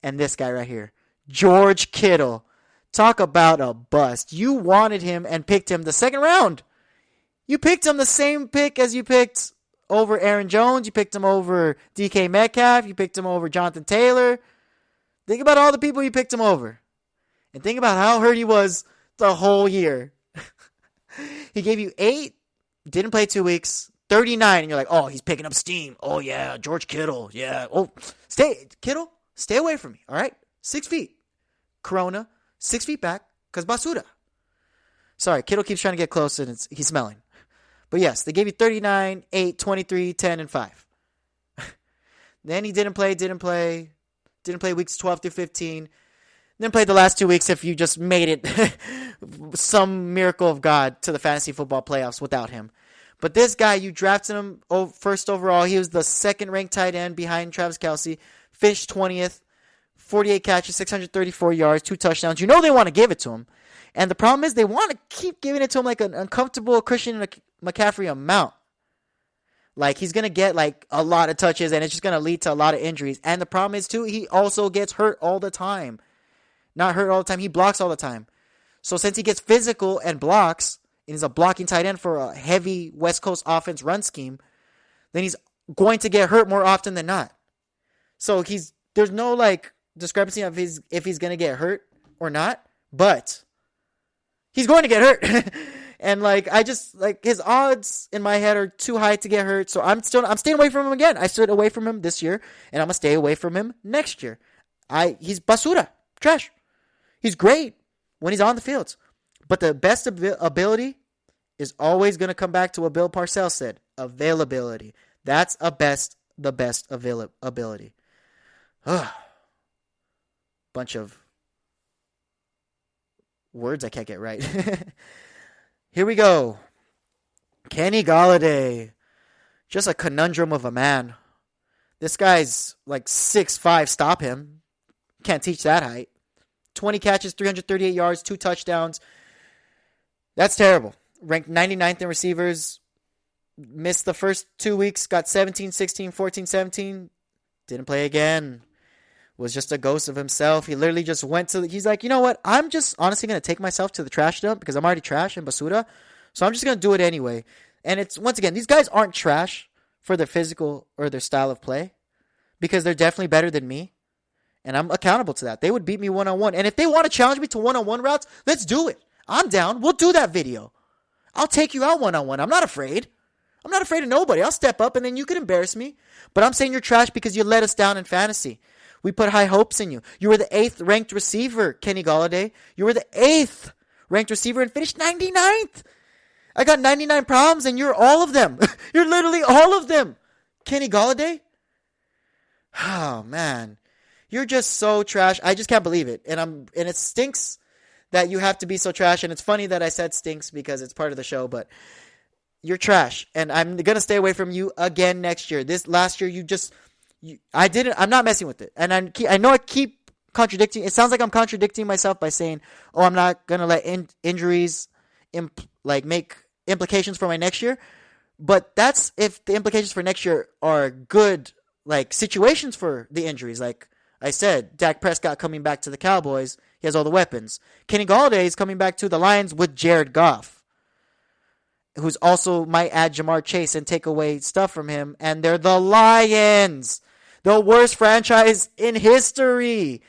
and this guy right here, George Kittle. Talk about a bust. You wanted him and picked him the 2nd round. You picked him the same pick as you picked over Aaron Jones. You picked him over DK Metcalf. You picked him over Jonathan Taylor. Think about all the people you picked him over. And think about how hurt he was the whole year. He gave you 8, didn't play 2 weeks, 39, and you're like, oh, he's picking up steam. Oh, yeah, George Kittle. Yeah. Oh, Kittle, stay away from me, all right? 6 feet. Corona, 6 feet back, because Basura. Sorry, Kittle keeps trying to get close, and he's smelling. But yes, they gave you 39, 8, 23, 10, and 5. Then he didn't play weeks 12 through 15. Then played the last 2 weeks if you just made it some miracle of God to the fantasy football playoffs without him. But this guy, you drafted him first overall. He was the 2nd-ranked tight end behind Travis Kelce. Finished 20th, 48 catches, 634 yards, 2 touchdowns. You know they want to give it to him. And the problem is they want to keep giving it to him like an uncomfortable Christian McCaffrey amount. Like, he's going to get, like, a lot of touches, and it's just going to lead to a lot of injuries. And the problem is, too, he also gets hurt all the time. Not hurt all the time. He blocks all the time. So since he gets physical and blocks, and he's a blocking tight end for a heavy West Coast offense run scheme, then he's going to get hurt more often than not. So there's no, like, discrepancy of if he's going to get hurt or not, but he's going to get hurt. And, like, his odds in my head are too high to get hurt, so I'm staying away from him again. I stood away from him this year, and I'm going to stay away from him next year. He's basura. Trash. He's great when he's on the field. But the best ability is always going to come back to what Bill Parcells said. Availability. That's the best availability. Bunch of words I can't get right. Here we go. Kenny Golladay. Just a conundrum of a man. This guy's like 6'5". Stop him. Can't teach that height. 20 catches, 338 yards, 2 touchdowns. That's terrible. Ranked 99th in receivers. Missed the first 2 weeks. Got 17, 16, 14, 17. Didn't play again. Was just a ghost of himself. He literally just went to... He's like, you know what? I'm just honestly going to take myself to the trash dump because I'm already trash in Basura. So I'm just going to do it anyway. And it's, once again, these guys aren't trash for their physical or their style of play because they're definitely better than me. And I'm accountable to that. They would beat me one-on-one. And if they want to challenge me to one-on-one routes, let's do it. I'm down. We'll do that video. I'll take you out one-on-one. I'm not afraid. I'm not afraid of nobody. I'll step up and then you can embarrass me. But I'm saying you're trash because you let us down in fantasy. We put high hopes in you. You were the 8th ranked receiver, Kenny Golladay. You were the 8th ranked receiver and finished 99th. I got 99 problems and you're all of them. You're literally all of them. Kenny Golladay? Oh, man. You're just so trash. I just can't believe it. And it stinks that you have to be so trash. And it's funny that I said stinks because it's part of the show, but you're trash. And I'm going to stay away from you again next year. This last year, I'm not messing with it. And I know I keep contradicting. It sounds like I'm contradicting myself by saying, "Oh, I'm not gonna let injuries make implications for my next year." But that's if the implications for next year are good, like situations for the injuries. Like I said, Dak Prescott coming back to the Cowboys, he has all the weapons. Kenny Golladay is coming back to the Lions with Jared Goff, who's also might add Jamar Chase and take away stuff from him. And they're the Lions, the worst franchise in history.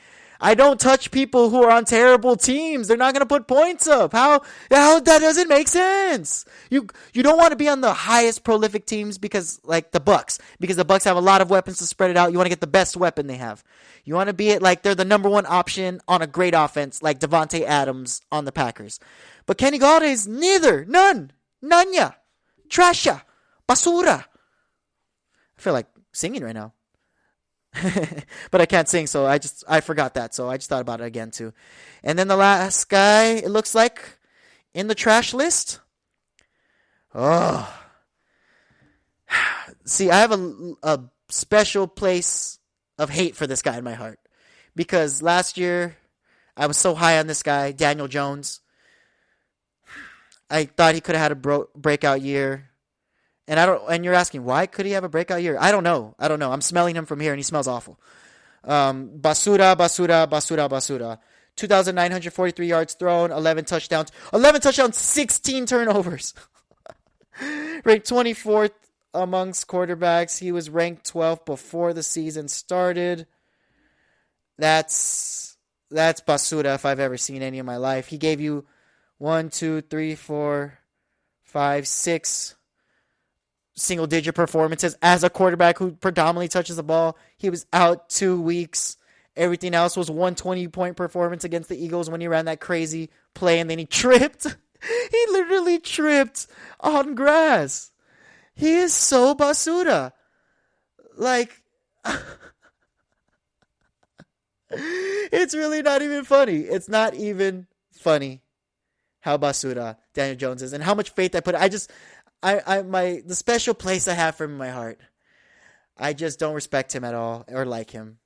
I don't touch people who are on terrible teams. They're not going to put points up. How that doesn't make sense. You don't want to be on the highest prolific teams because like the Bucks have a lot of weapons to spread it out. You want to get the best weapon they have. You want to be it like they're the number one option on a great offense like Devontae Adams on the Packers. But Kenny Golladay is neither. Nanya. Trasha. Basura. I feel like singing right now. But I can't sing, so I forgot that, so I just thought about it again too. And then the last guy, it looks like, in the trash list. Oh. See, I have a special place of hate for this guy in my heart. Because last year, I was so high on this guy, Daniel Jones. I thought he could have had a breakout year. And you're asking, why could he have a breakout year? I don't know. I'm smelling him from here, and he smells awful. Basura. 2,943 yards thrown, 11 touchdowns, 16 turnovers. Ranked 24th amongst quarterbacks. He was ranked 12th before the season started. That's Basura if I've ever seen any in my life. He gave you 6 single-digit performances as a quarterback who predominantly touches the ball. He was out 2 weeks. Everything else was 120-point performance against the Eagles when he ran that crazy play, and then he tripped. He literally tripped on grass. He is so basura. Like, it's really not even funny. It's not even funny how basura Daniel Jones is and how much faith I put. The special place I have for him in my heart. I just don't respect him at all or like him.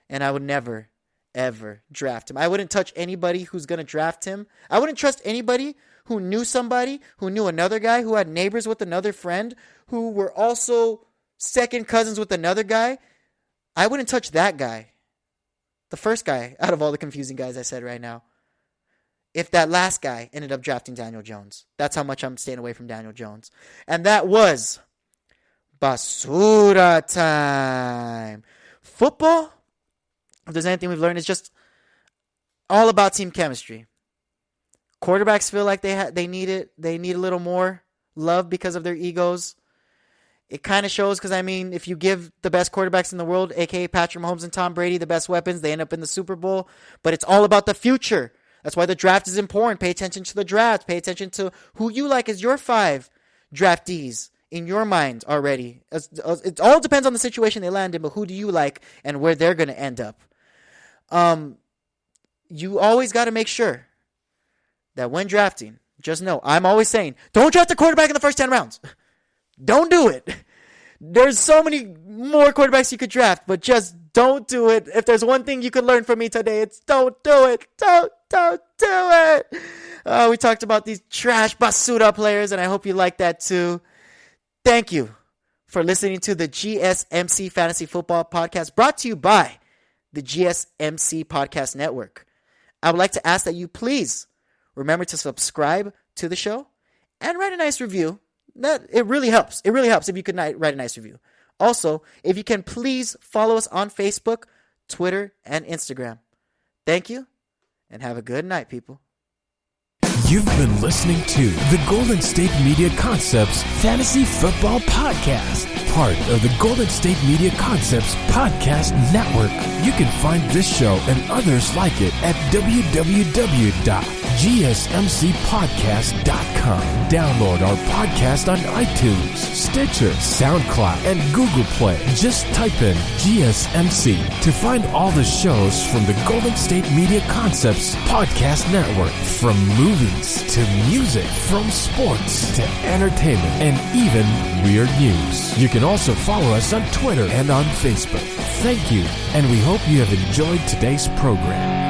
And I would never, ever draft him. I wouldn't touch anybody who's going to draft him. I wouldn't trust anybody who knew somebody, who knew another guy, who had neighbors with another friend, who were also second cousins with another guy. I wouldn't touch that guy. The first guy out of all the confusing guys I said right now. If that last guy ended up drafting Daniel Jones. That's how much I'm staying away from Daniel Jones. And that was Basura Time. Football, if there's anything we've learned, it's just all about team chemistry. Quarterbacks feel like they need it. They need a little more love because of their egos. It kind of shows because, if you give the best quarterbacks in the world, a.k.a. Patrick Mahomes and Tom Brady, the best weapons, they end up in the Super Bowl. But it's all about the future. That's why the draft is important. Pay attention to the draft. Pay attention to who you like as your 5 draftees in your mind already. It all depends on the situation they land in, but who do you like and where they're going to end up. You always got to make sure that when drafting, just know, I'm always saying, don't draft a quarterback in the first 10 rounds. Don't do it. There's so many more quarterbacks you could draft, but just don't do it. If there's one thing you could learn from me today, it's don't do it. Don't do it. We talked about these trash basura players, and I hope you like that too. Thank you for listening to the GSMC Fantasy Football Podcast, brought to you by the GSMC Podcast Network. I would like to ask that you please remember to subscribe to the show and write a nice review. It really helps. It really helps if you could write a nice review. Also, if you can please follow us on Facebook, Twitter, and Instagram. Thank you, and have a good night, people. You've been listening to the Golden State Media Concepts Fantasy Football Podcast, part of the Golden State Media Concepts Podcast Network. You can find this show and others like it at www.gsmcpodcast.com. GSMC.com. Download our podcast on iTunes, Stitcher, SoundCloud, and Google Play. Just type in GSMC to find all the shows from the Golden State Media Concepts Podcast Network. From movies to music, from sports to entertainment, and even weird news. You can also follow us on Twitter and on Facebook. Thank you, and we hope you have enjoyed today's program.